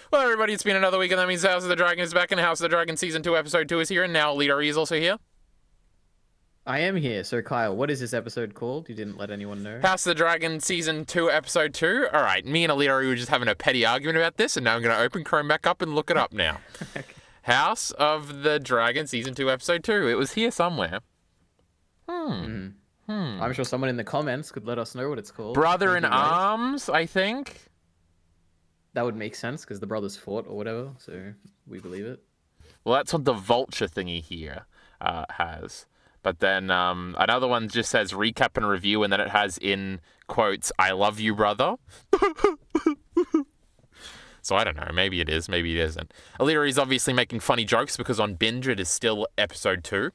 Well, everybody, it's been another week, and that means House of the Dragon is back, and House of the Dragon Season 2, Episode 2 is here, and now EliteAri is also here. I am here. So, Kyle, what is this episode called? You didn't let anyone know. House of the Dragon Season 2, Episode 2. Alright, me and EliteAri were just having a petty argument about this, and now I'm going to open Chrome back up and look it up now. Okay. House of the Dragon Season 2, Episode 2. It was here somewhere. I'm sure someone in the comments could let us know what it's called. Brother in Thank you, guys. Arms, I think. That would make sense because the brothers fought or whatever, so we believe it. Well, that's what the vulture thingy here has. But then another one just says recap and review, and then it has in quotes, "I love you, brother." So I don't know. Maybe it is. Maybe it isn't. EliteAri is obviously making funny jokes because on Binge it is still episode 2.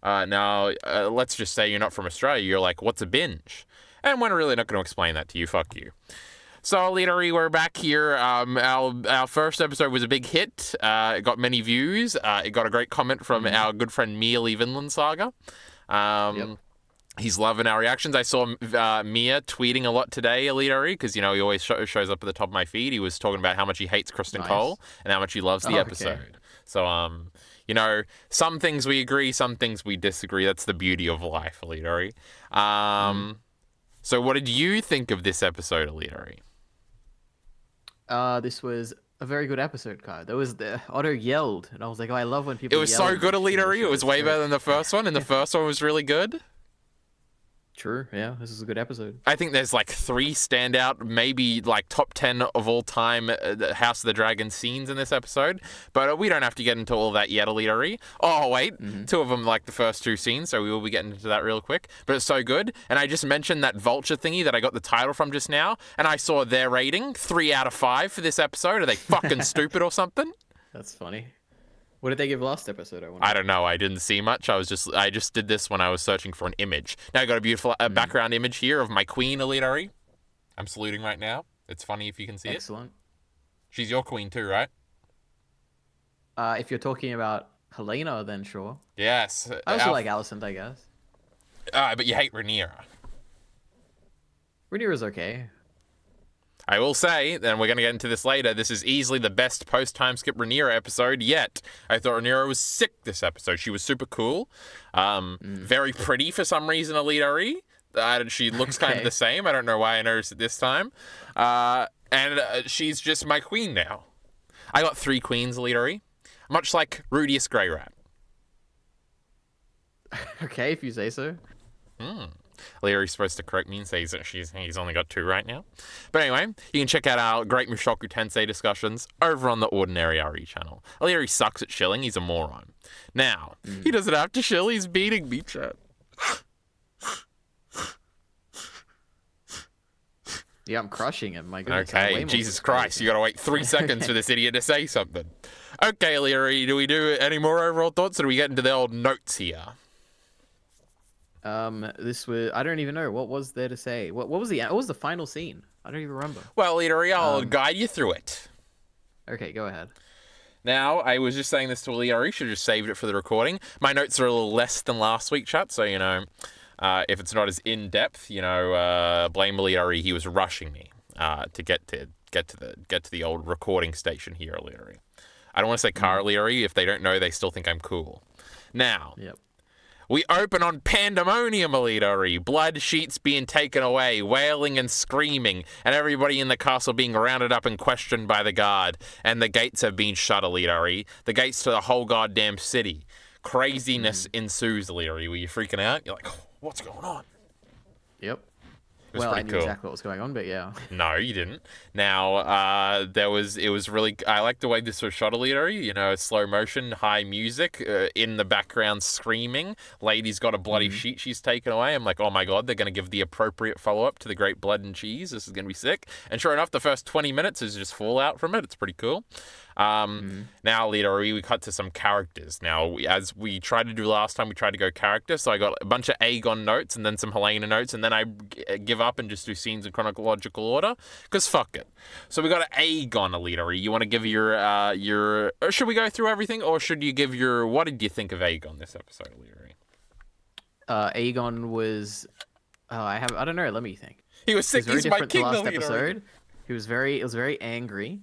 Now, let's just say you're not from Australia. You're like, what's a binge? And we're really not going to explain that to you. Fuck you. So, EliteAri, we're back here. Our first episode was a big hit. It got many views. It got a great comment from our good friend Mia Lee Vinland Saga. Yep. He's loving our reactions. I saw Mia tweeting a lot today, EliteAri, because, you know, he always shows up at the top of my feed. He was talking about how much he hates Kristen Cole and how much he loves the episode. Okay. So, you know, some things we agree, some things we disagree. That's the beauty of life, EliteAri. So what did you think of this episode, EliteAri? This was a very good episode, Kyle. Otto yelled, and I was like, oh, I love when people It was yell so in good, these EliteAri. It shows. was way better than the first one, and the first one was really good. True, yeah, this is a good episode. I think there's like 3 standout, maybe like top 10 of all time House of the Dragon scenes in this episode. But we don't have to get into all that yet, EliteAri. Oh, wait. 2 of them like the first 2 scenes, so we will be getting into that real quick. But it's so good. And I just mentioned that vulture thingy that I got the title from just now, and I saw their rating, 3 out of 5 for this episode. Are they fucking stupid or something? That's funny. What did they give last episode? I wonder. I don't know. I didn't see much. I just did this when I was searching for an image. Now I got a beautiful background image here of my queen, EliteAri. I'm saluting right now. It's funny if you can see it. Excellent. She's your queen too, right? If you're talking about Helena, then sure. Yes. I also like Alicent, I guess. But you hate Rhaenyra. Rhaenyra's okay. I will say, and we're going to get into this later, this is easily the best post-time skip Rhaenyra episode yet. I thought Rhaenyra was sick this episode. She was super cool. Very pretty for some reason, EliteAri. She looks kind of the same. I don't know why I noticed it this time. And she's just my queen now. I got 3 queens, EliteAri. Much like Rudius Grey Rat. Okay, if you say so. EliteAri's supposed to correct me and say he's only got 2 right now. But anyway, you can check out our great Mushoku Tensei discussions over on the OrdinaryAri channel. EliteAri sucks at shilling. He's a moron. Now, he doesn't have to shill. He's beating me, chat. Yeah, I'm crushing him. My goodness. Okay, Jesus Christ. You gotta wait 3 seconds for this idiot to say something. Okay, EliteAri, do we do any more overall thoughts, or do we get into the old notes here? This was, I don't even know what was there to say. What was the final scene? I don't even remember. Well, EliteAri, I'll guide you through it. Okay, go ahead. Now, I was just saying this to EliteAri, should have just saved it for the recording. My notes are a little less than last week, chat, so, you know, if it's not as in-depth, you know, blame EliteAri, he was rushing me to get to the old recording station here, EliteAri. I don't want to say car, EliteAri. If they don't know, they still think I'm cool. Now, we open on pandemonium, EliteAri. Blood sheets being taken away, wailing and screaming, and everybody in the castle being rounded up and questioned by the guard. And the gates have been shut, EliteAri. The gates to the whole goddamn city. Craziness ensues, EliteAri. Were you freaking out? You're like, oh, what's going on? Yep. It was Well, I pretty knew cool. exactly what was going on, but yeah. No, you didn't. Now, it was really, I like the way this was shot, EliteAri. You know, slow motion, high music, in the background screaming. Lady's got a bloody sheet she's taken away. I'm like, oh my God, they're going to give the appropriate follow-up to the Great Blood and Cheese. This is going to be sick. And sure enough, the first 20 minutes is just fallout from it. It's pretty cool. Now, EliteAri, we cut to some characters. Now, as we tried to do last time, we tried to go character. So I got a bunch of Aegon notes and then some Helena notes. And then I give up and just do scenes in chronological order. Because fuck it. So we got an Aegon, EliteAri. You want to give your... Or should we go through everything? Or should you give your... What did you think of Aegon this episode, EliteAri? Aegon was... I don't know. Let me think. He was sick. He was He's very my different king, to last EliteAri. episode. It was very angry.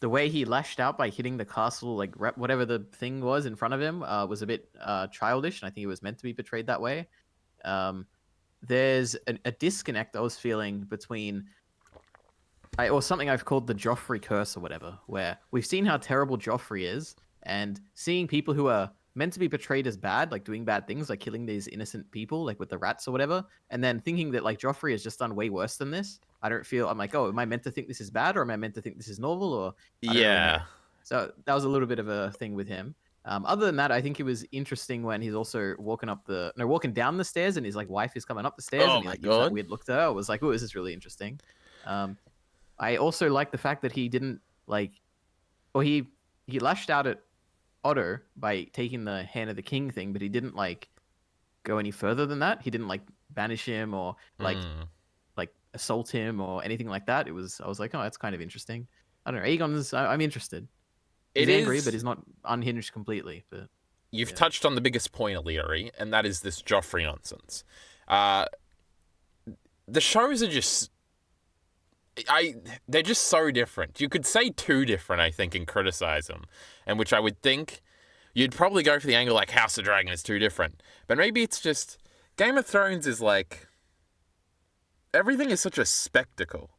the way he lashed out by hitting the castle, like whatever the thing was in front of him, was a bit childish, and I think it was meant to be portrayed that way. Um, there's a disconnect I was feeling between, or something I've called the Joffrey curse or whatever, where we've seen how terrible Joffrey is, and seeing people who are meant to be portrayed as bad, like doing bad things, like killing these innocent people, like with the rats or whatever, and then thinking that like Joffrey has just done way worse than this. I'm like, oh, am I meant to think this is bad, or am I meant to think this is normal, or I don't really know. Yeah. So that was a little bit of a thing with him. Other than that, I think it was interesting when he's also walking down the stairs, and his like wife is coming up the stairs, Oh and he my like gives that god. weird look to her. I was like, oh, this is really interesting. Um, I also like the fact that he didn't like, or he lashed out at Otto by taking the hand of the king thing, but he didn't like go any further than that. He didn't like banish him or Mm. like assault him or anything like that. I was like, oh, that's kind of interesting. I don't know. I'm interested. He's It angry, but is. he's not unhinged completely. But You've yeah, touched on the biggest point, EliteAri, and that is this Joffrey nonsense. Uh, the shows are just they're just so different. You could say too different, I think, and criticize them, and which I would think you'd probably go for the angle like House of Dragon is too different. But maybe it's just Game of Thrones is like everything is such a spectacle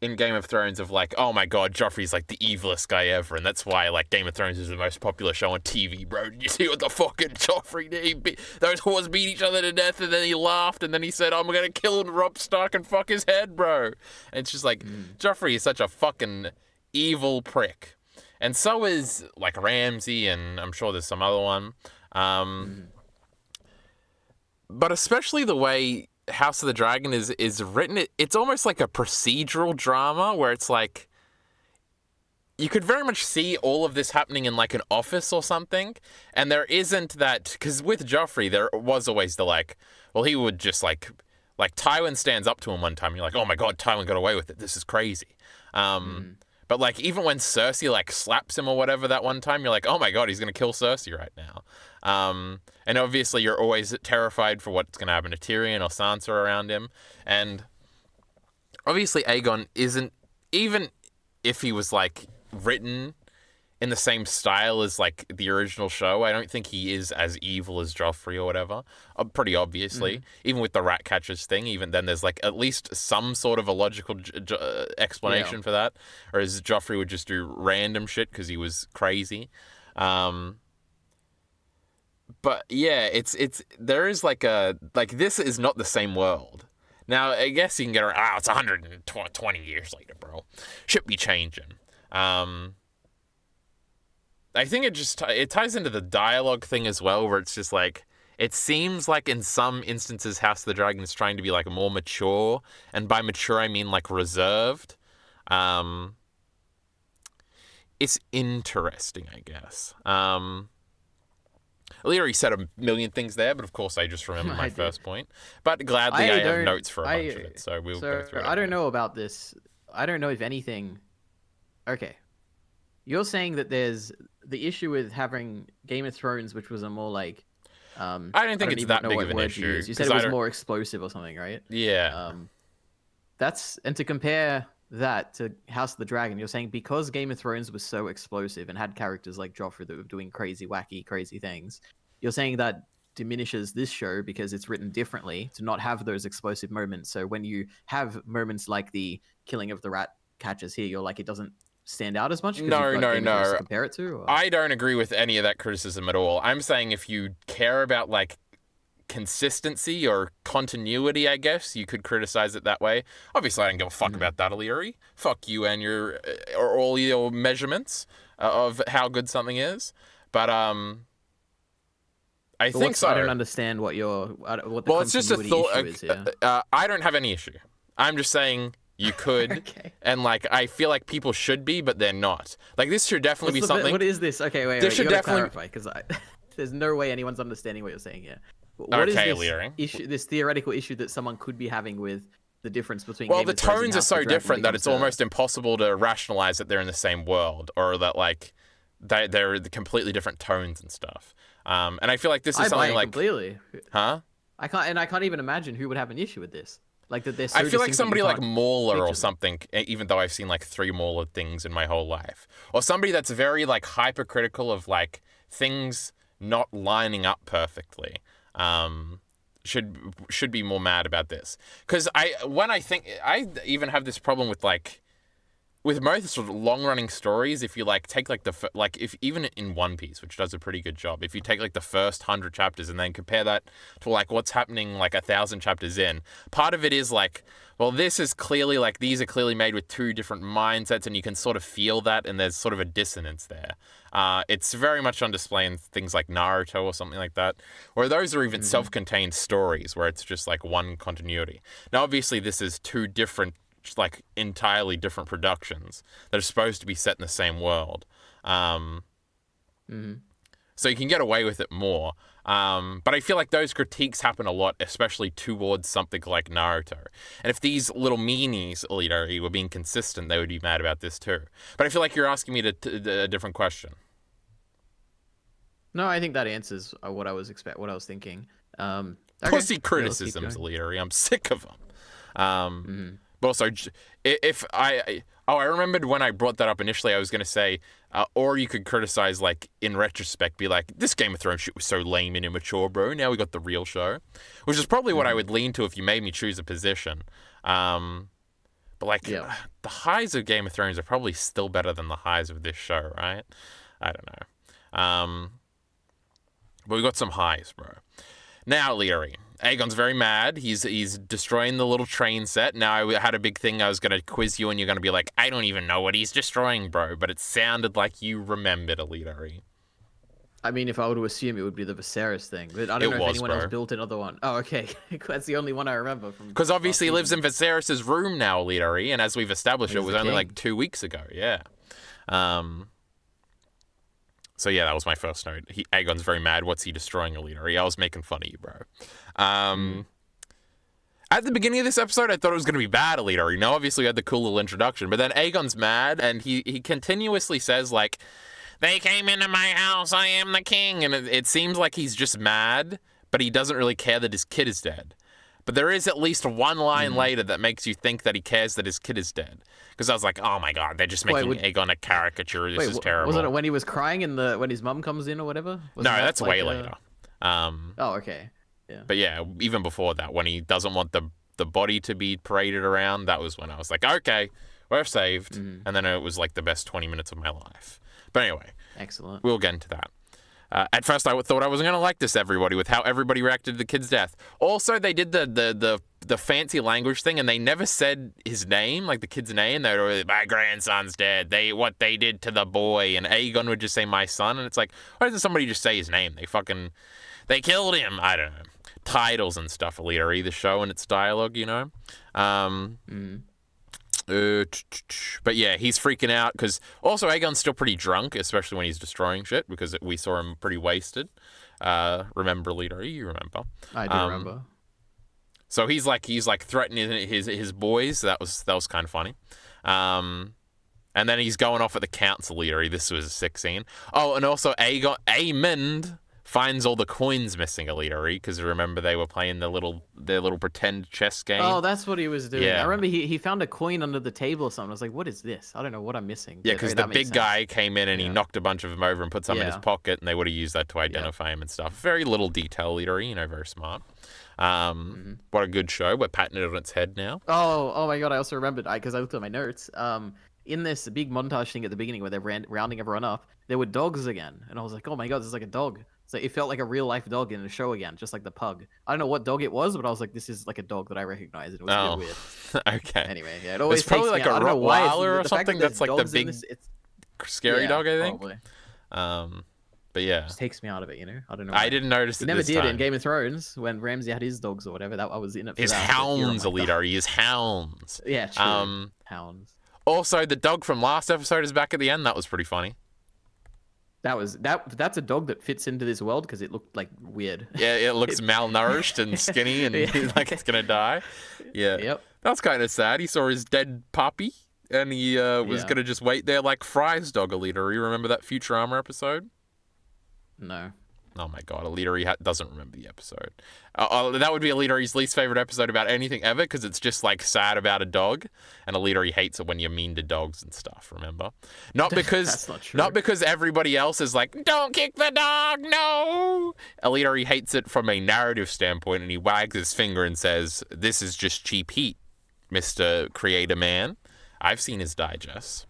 in Game of Thrones of like, oh my god, Joffrey's like the evilest guy ever, and that's why like Game of Thrones is the most popular show on TV, bro. Did you see what the fucking Joffrey did? Those whores beat each other to death, and then he laughed, and then he said, I'm gonna kill Robb Stark and fuck his head, bro. And it's just like, Joffrey is such a fucking evil prick. And so is like Ramsay, and I'm sure there's some other one. mm. But especially the way House of the Dragon is written, it's almost like a procedural drama where it's like you could very much see all of this happening in like an office or something, and there isn't that because with Joffrey there was always the like, well, he would just like Tywin stands up to him one time, and you're like, oh my god, Tywin got away with it. This is crazy. But like even when Cersei like slaps him or whatever that one time, you're like, oh my god, he's gonna kill Cersei right now. And obviously you're always terrified for what's gonna happen to Tyrion or Sansa around him. And obviously Aegon isn't, even if he was like written in the same style as like the original show, I don't think he is as evil as Joffrey or whatever. Pretty obviously, even with the rat catchers thing, even then there's like at least some sort of a logical explanation for that. Whereas Joffrey would just do random shit because he was crazy. But yeah, it's there is like a like this is not the same world. Now I guess you can get around. It's 120 years later, bro. Shit be changing. I think it ties into the dialogue thing as well, where it's just like it seems like in some instances House of the Dragon is trying to be like more mature, and by mature I mean like reserved. It's interesting, I guess. Leary said a million things there, but of course I just remember my first point. But gladly I have notes for a bunch of it, so we'll go through it. I don't know about this. I don't know if anything. Okay, you're saying that there's the issue with having Game of Thrones, which was a more like. I don't think it's that big of an issue. You said it was more explosive or something, right? Yeah. And to compare that to House of the Dragon, you're saying because Game of Thrones was so explosive and had characters like Joffrey that were doing crazy, wacky, crazy things, you're saying that diminishes this show because it's written differently to not have those explosive moments. So when you have moments like the killing of the rat catchers here, you're like, it doesn't stand out as much? No. To compare it to? Or? I don't agree with any of that criticism at all. I'm saying if you care about like consistency or continuity, I guess you could criticize it that way. Obviously I don't give a fuck about that, Leary. Fuck you and your or all your measurements of how good something is. But I think so. I don't understand what the it's just a thought issue is here. I don't have any issue. I'm just saying you could okay. And like I feel like people should be, but they're not. Like this should definitely be something. What is this? Okay, wait. This should definitely clarify because there's no way anyone's understanding what you're saying here. What is this issue? This theoretical issue that someone could be having with the difference between. Well, the tones are so different that it's almost impossible to rationalize that they're in the same world, or that like they're completely different tones and stuff. And I feel like this is something like completely. Huh? I can't even imagine who would have an issue with this. Like that they're so I feel like distinct that you somebody like can't Mauler picture or them. something, even though I've seen like 3 Mauler things in my whole life. Or somebody that's very like hypercritical of like things not lining up perfectly. Um, should be more mad about this. Because I even have this problem with like with most sort of long running stories, if you like take like like if even in One Piece, which does a pretty good job, if you take like the first 100 chapters and then compare that to like what's happening like 1,000 chapters in, part of it is like, well, this is clearly like these are clearly made with 2 different mindsets, and you can sort of feel that, and there's sort of a dissonance there. It's very much on display in things like Naruto or something like that, where those are even self-contained stories where it's just like one continuity. Now, obviously, this is 2 different like entirely different productions that are supposed to be set in the same world. So you can get away with it more. But I feel like those critiques happen a lot, especially towards something like Naruto. And if these little meanies, EliteAri, were being consistent, they would be mad about this too. But I feel like you're asking me a different question. No, I think that answers what I was thinking. Okay. Pussy Yeah, criticisms, EliteAri. I'm sick of them. But also, if I remembered when I brought that up initially, I was going to say, or you could criticize, like, in retrospect, be like, this Game of Thrones shit was so lame and immature, bro. Now we got the real show. Which is probably what I would lean to if you made me choose a position. But, like, the highs of Game of Thrones are probably still better than the highs of this show, right? I don't know. But we got some highs, bro. Now, EliteAri. Aegon's very mad. He's destroying the little train set. Now, I had a big thing. I was going to quiz you, and you're going to be like, I don't even know what he's destroying, bro. But it sounded like you remembered, EliteAri. I mean, if I were to assume, it would be the Viserys thing. But I don't know if anyone else built another one. Oh, okay. That's the only one I remember. Because obviously he lives in Viserys' room now, EliteAri. And as we've established, it was only like 2 weeks ago. Yeah. So yeah, that was my first note. Aegon's very mad. What's he destroying, EliteAri? I was making fun of you, bro. At the beginning of this episode, I thought it was going to be bad, EliteAri. Now, obviously, we had the cool little introduction, but then Aegon's mad, and he continuously says, like, they came into my house, I am the king, and it seems like he's just mad, but he doesn't really care that his kid is dead. But there is at least one line later that makes you think that he cares that his kid is dead. Because I was like, oh my god, they're just making Aegon a caricature. This is terrible. Wasn't it when he was crying when his mum comes in or whatever? No, that's like way later. Oh, okay. Yeah. But yeah, even before that, when he doesn't want the body to be paraded around, that was when I was like, okay, we're saved. And then it was like the best 20 minutes of my life. But anyway. Excellent. We'll get into that. At first, I thought I wasn't going to like this, everybody, with how everybody reacted to the kid's death. Also, they did the fancy language thing, and they never said his name, like the kid's name. They were like, my grandson's dead. What they did to the boy. And Aegon would just say, my son. And it's like, why doesn't somebody just say his name? They killed him. I don't know. Titles and stuff, EliteAri, the show and its dialogue, you know? But yeah, he's freaking out because also Aegon's still pretty drunk, especially when he's destroying shit, because we saw him pretty wasted. Remember, EliteAri? You remember? I do remember. So he's like threatening his boys. That was kind of funny. And then he's going off at the council, EliteAri. This was a sick scene. Oh, and also Aemond finds all the coins missing, EliteAri, because remember they were playing their little pretend chess game. Oh, that's what he was doing. Yeah. I remember he found a coin under the table or something. I was like, what is this? I don't know what I'm missing. Yeah, because the big guy came in and he knocked a bunch of them over and put some in his pocket, and they would have used that to identify him and stuff. Very little detail, EliteAri, very smart. What a good show. We're patting it on its head now. Oh my god, I also remembered, because I looked at my notes. In this big montage thing at the beginning where they're rounding everyone up, there were dogs again. And I was like, oh my god, this is like a dog. So it felt like a real life dog in the show again, just like the pug. I don't know what dog it was, but I was like, this is like a dog that I recognize. It was a bit weird. Okay. Anyway, yeah, it always it's probably like a Rottweiler or something. That's like the big scary dog, I think. Probably. But yeah, it just takes me out of it, you know. I don't know. I didn't notice it. Never did it in Game of Thrones when Ramsay had his dogs or whatever. That I was in it. For his that, hounds, EliteAri. His hounds. Yeah, true. Hounds. Also, the dog from last episode is back at the end. That was pretty funny. That's a dog that fits into this world because it looked like weird. Yeah, it looks malnourished and skinny and like it's gonna die. Yeah. Yep. That's kind of sad. He saw his dead puppy and he was gonna just wait there like Fry's dog, EliteAri. You remember that Futurama episode? No. Oh my god, EliteAri doesn't remember the episode. That would be EliteAri's least favorite episode about anything ever, because it's just like sad about a dog, and EliteAri hates it when you're mean to dogs and stuff. Remember, not because That's not true. not because everybody else is like, don't kick the dog, no. EliteAri hates it from a narrative standpoint, and he wags his finger and says, "This is just cheap heat, Mister Creator Man." I've seen his digests.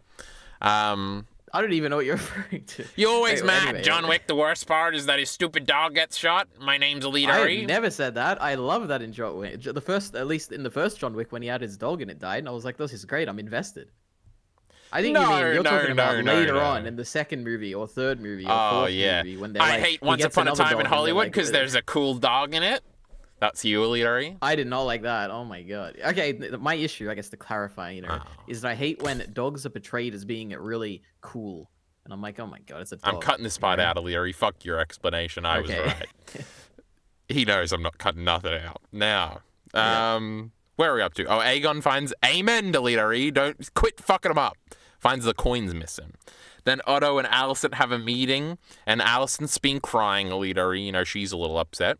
I don't even know what you're referring to. You always mad, anyway, John Wick. The worst part is that his stupid dog gets shot. My name's I EliteAri. never said that. I love that in John Wick. At least in the first John Wick, when he had his dog and it died, and I was like, "This is great. I'm invested." I think you're talking about later on in the second movie or third movie or fourth movie when they're I hate Once Upon a Time in Hollywood because there's a cool dog in it. That's you, EliteAri. I did not like that. Oh my god. Okay, my issue, I guess, to clarify, is that I hate when dogs are portrayed as being really cool. And I'm like, oh my god, it's a dog. I'm cutting this part out, EliteAri. Fuck your explanation. I was right. He knows I'm not cutting nothing out. Now, where are we up to? Oh, Aegon finds Amen, EliteAri. Don't quit fucking him up. Finds the coins missing. Then Otto and Alicent have a meeting, and Alicent's been crying, EliteAri. She's a little upset.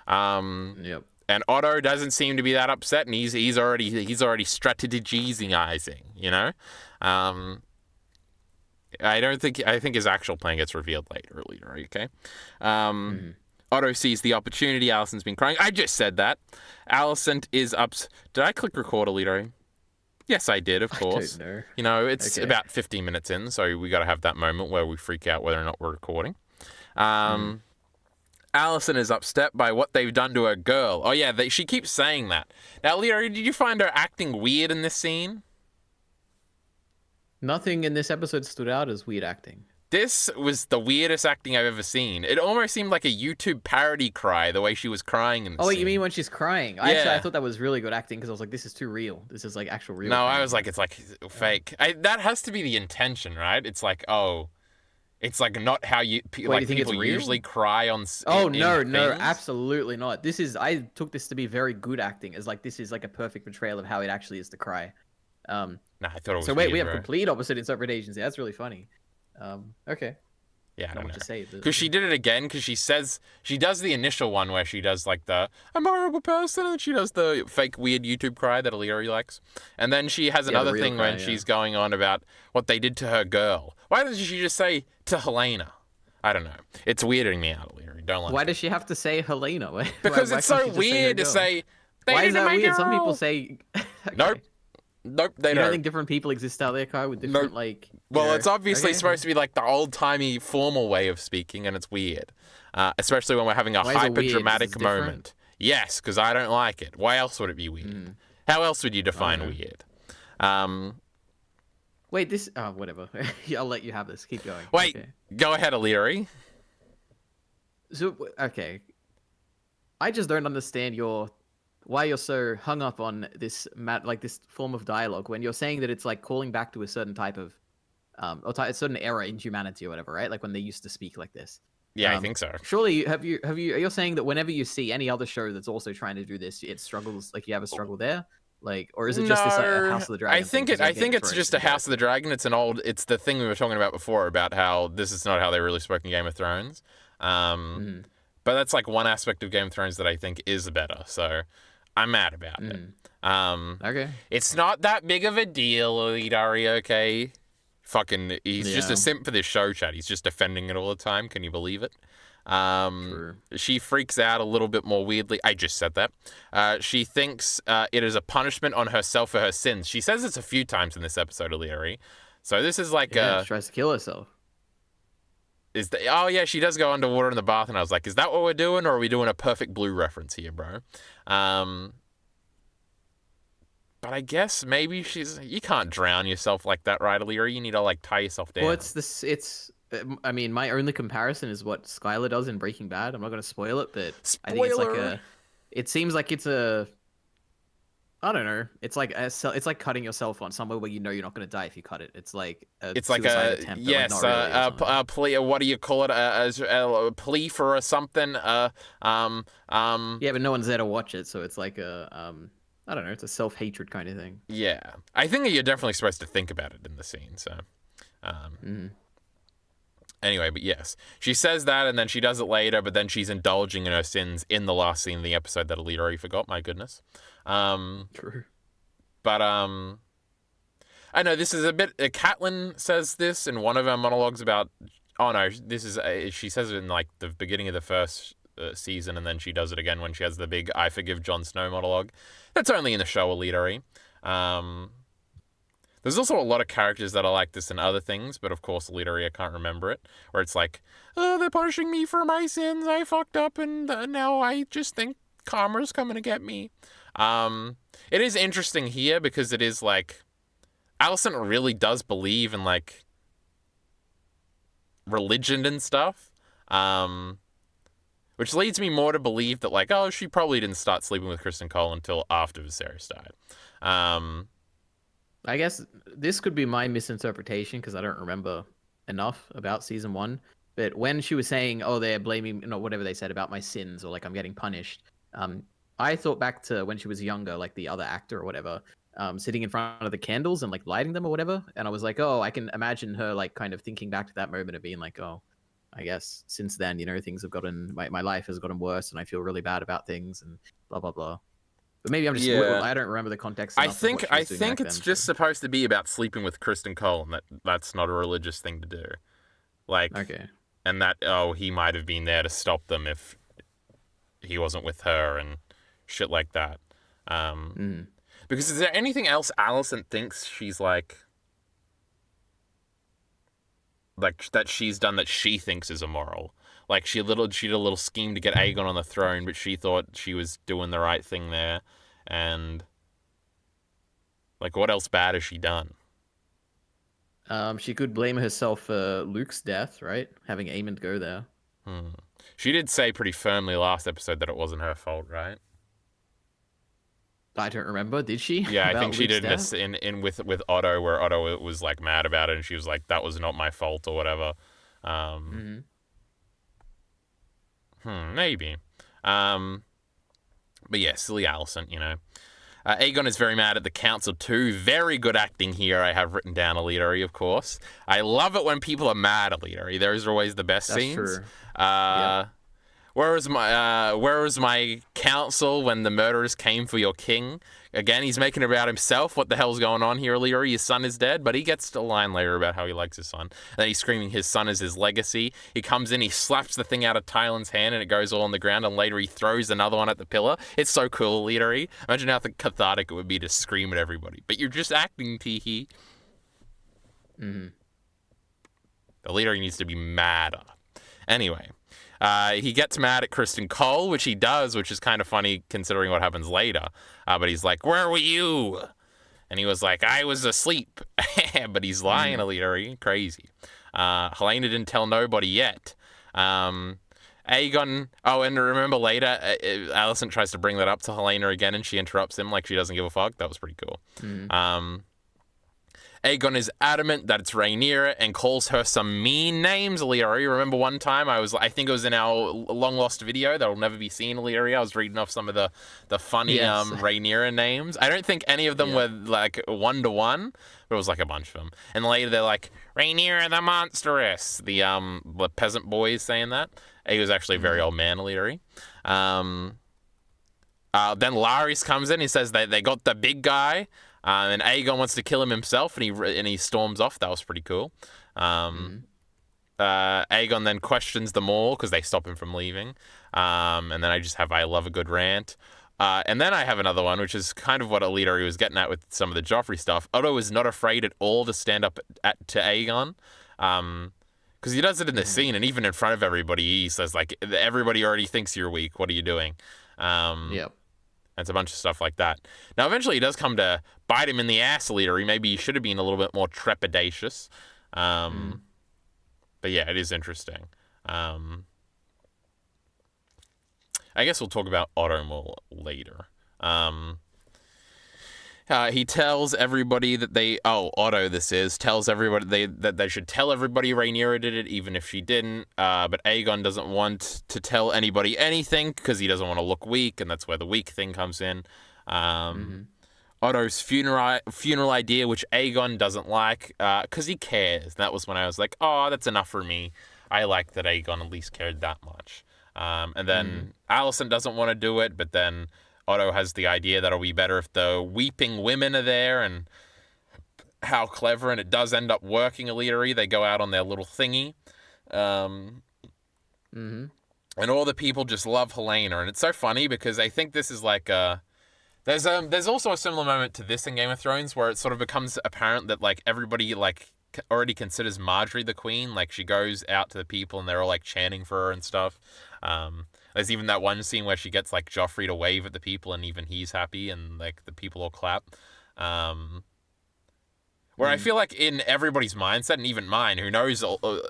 Yep. And Otto doesn't seem to be that upset, and he's already strategizing, I think his actual plan gets revealed later, okay? Otto sees the opportunity. Alicent's been crying. I just said that. Alicent is Did I click record, EliteAri? Yes, I did, of course. I don't know. It's about 15 minutes in, so we got to have that moment where we freak out whether or not we're recording. Alicent is upset by what they've done to her girl. Oh yeah, she keeps saying that. Now, EliteAri, did you find her acting weird in this scene? Nothing in this episode stood out as weird acting. This was the weirdest acting I've ever seen. It almost seemed like a YouTube parody cry, the way she was crying in the scene. Oh, you mean when she's crying? Actually, I thought that was really good acting because I was like, this is too real. This is like actual real. No, I was like, it's like fake. That has to be the intention, right? It's like, it's like not how people usually cry on. No, absolutely not. I took this to be very good acting, as like this is like a perfect portrayal of how it actually is to cry. Nah, I thought it was. So wait, we have complete opposite interpretations. That's really funny. Okay. Yeah, I don't know. What to say because she did it again. Because she does the initial one where she does like the "I'm a horrible person," and she does the fake weird YouTube cry that EliteAri likes, and then she has another thing when she's going on about what they did to her girl. Why doesn't she just say to Helena? I don't know. It's weirding me out, EliteAri. Don't like. Why does she have to say Helena? Because it's so weird to say. Why is that weird? Some people say. Okay. Nope, they don't. I think different people exist out there, Kai, with different Well, it's obviously supposed to be like the old-timey formal way of speaking, and it's weird, especially when we're having a hyper-dramatic moment. Yes, because I don't like it. Why else would it be weird? How else would you define weird? Wait, this. Whatever. I'll let you have this. Keep going. Wait, go ahead, EliteAri. So okay, I just don't understand why you're so hung up on this this form of dialogue when you're saying that it's like calling back to a certain type of a certain era in humanity or whatever, right? Like when they used to speak like this. Yeah, I think so. Surely, you're saying that whenever you see any other show that's also trying to do this, it struggles, like you have a struggle there, like, or is it just this like, a House of the Dragon? I think it's just a House of the Dragon. It's the thing we were talking about before about how this is not how they really spoke in Game of Thrones. But that's like one aspect of Game of Thrones that I think is better. So I'm mad about it. Okay. It's not that big of a deal, EliteAri, okay? Fucking, he's just a simp for this show, chat. He's just defending it all the time. Can you believe it? Sure. She freaks out a little bit more weirdly. I just said that. She thinks it is a punishment on herself for her sins. She says this a few times in this episode, EliteAri. So this is like... she tries to kill herself. Oh, yeah, she does go underwater in the bath, and I was like, is that what we're doing, or are we doing a Perfect Blue reference here, bro? But I guess maybe you can't drown yourself like that, right, EliteAri? You need to, like, tie yourself down. Well, I mean, my only comparison is what Skylar does in Breaking Bad. I'm not going to spoil it, but I think it's like it seems like it's I don't know. It's like cutting yourself on somewhere where you know you're not going to die if you cut it. It's like it's like a plea. What do you call it? A plea for something. Yeah, but no one's there to watch it, so it's like I don't know. It's a self-hatred kind of thing. Yeah, I think that you're definitely supposed to think about it in the scene. So, Anyway, but yes, she says that, and then she does it later. But then she's indulging in her sins in the last scene of the episode that EliteAri forgot. My goodness. True. But I know this is a bit. Catelyn says this in one of her monologues about. Oh no, this is. She says it in like the beginning of the first season, and then she does it again when she has the big "I forgive Jon Snow" monologue. That's only in the show EliteAri. There's also a lot of characters that are like this in other things, but of course, EliteAri, I can't remember it. Where it's like, oh, they're punishing me for my sins. I fucked up, and now I just think karma's coming to get me. It is interesting here because it is like, Alicent really does believe in like religion and stuff. Which leads me more to believe that like, oh, she probably didn't start sleeping with Kristen Cole until after Viserys died. I guess this could be my misinterpretation because I don't remember enough about season 1. But when she was saying, "Oh, they're blaming," whatever they said about my sins, or like I'm getting punished, I thought back to when she was younger, like the other actor or whatever, sitting in front of the candles and like lighting them or whatever, and I was like, oh, I can imagine her like kind of thinking back to that moment of being like, oh, I guess since then, things have gotten my life has gotten worse, and I feel really bad about things and blah blah blah. But maybe I'm just I don't remember the context. I think it's just supposed to be about sleeping with Kristen Cole, and that's not a religious thing to do. Like, okay, and that he might have been there to stop them if he wasn't with her and shit like that. Because is there anything else Alicent thinks she's like that she's done that she thinks is immoral? Like she did a little scheme to get Aegon on the throne, but she thought she was doing the right thing there. And like, what else bad has she done? She could blame herself for Luke's death, right? Having Aemond go there. She did say pretty firmly last episode that it wasn't her fault, right? I don't remember. Did she? Yeah, I think she did this in with Otto, where Otto was like mad about it, and she was like, "That was not my fault" or whatever. Maybe. But yeah, silly Alicent, Aegon is very mad at the council too. Very good acting here. I have written down EliteAri, of course. I love it when people are mad at EliteAri. Those are always the best scenes. True. Where was my council when the murderers came for your king? Again, he's making it about himself. What the hell's going on here, EliteAri? His son is dead, but he gets a line later about how he likes his son. And then he's screaming his son is his legacy. He comes in, he slaps the thing out of Tyland's hand, and it goes all on the ground, and later he throws another one at the pillar. It's so cool, EliteAri. Imagine how cathartic it would be to scream at everybody. But you're just acting, Teehee. EliteAri needs to be madder. Anyway. He gets mad at Kristen Cole, which he does, which is kind of funny considering what happens later. But he's like, "Where were you?" And he was like, "I was asleep." But he's lying, EliteAri. Crazy. Helena didn't tell nobody yet. Aegon... Oh, and remember later, Alicent tries to bring that up to Helena again, and she interrupts him like she doesn't give a fuck. That was pretty cool. Aegon is adamant that it's Rhaenyra and calls her some mean names, EliteAri. Remember one time I think it was in our long-lost video that will never be seen, EliteAri. I was reading off some of the funny Rhaenyra names. I don't think any of them were like one-to-one, but it was like a bunch of them. And later they're like, Rhaenyra the monstrous. The peasant boys saying that. He was actually a very old man, EliteAri. Then Larys comes in. He says they got the big guy. And Aegon wants to kill him himself, and he storms off. That was pretty cool. Aegon then questions them all because they stop him from leaving. And then I just have I love a good rant. And then I have another one, which is kind of what EliteAri was getting at with some of the Joffrey stuff. Otto is not afraid at all to stand up to Aegon. Because he does it in the scene, and even in front of everybody, he says, like, everybody already thinks you're weak. What are you doing? Yep. It's a bunch of stuff like that. Now, eventually, he does come to bite him in the ass, EliteAri. Maybe he should have been a little bit more trepidatious. But yeah, it is interesting. I guess we'll talk about Otto more later. He tells everybody that Otto tells everybody that they should tell everybody Rhaenyra did it, even if she didn't. But Aegon doesn't want to tell anybody anything because he doesn't want to look weak, and that's where the weak thing comes in. Otto's funeral idea, which Aegon doesn't like, because he cares. That was when I was like, oh, that's enough for me. I like that Aegon at least cared that much. And then Alicent doesn't want to do it, but then Otto has the idea that it'll be better if the weeping women are there, and how clever, and it does end up working. EliteAri, they go out on their little thingy. And all the people just love Helena, and it's so funny because I think this is like there's also a similar moment to this in Game of Thrones where it sort of becomes apparent that like everybody like already considers Marjorie the queen. Like she goes out to the people and they're all like chanting for her and stuff. There's even that one scene where she gets like Joffrey to wave at the people and even he's happy and like the people all clap. Where I feel like in everybody's mindset, and even mine, who knows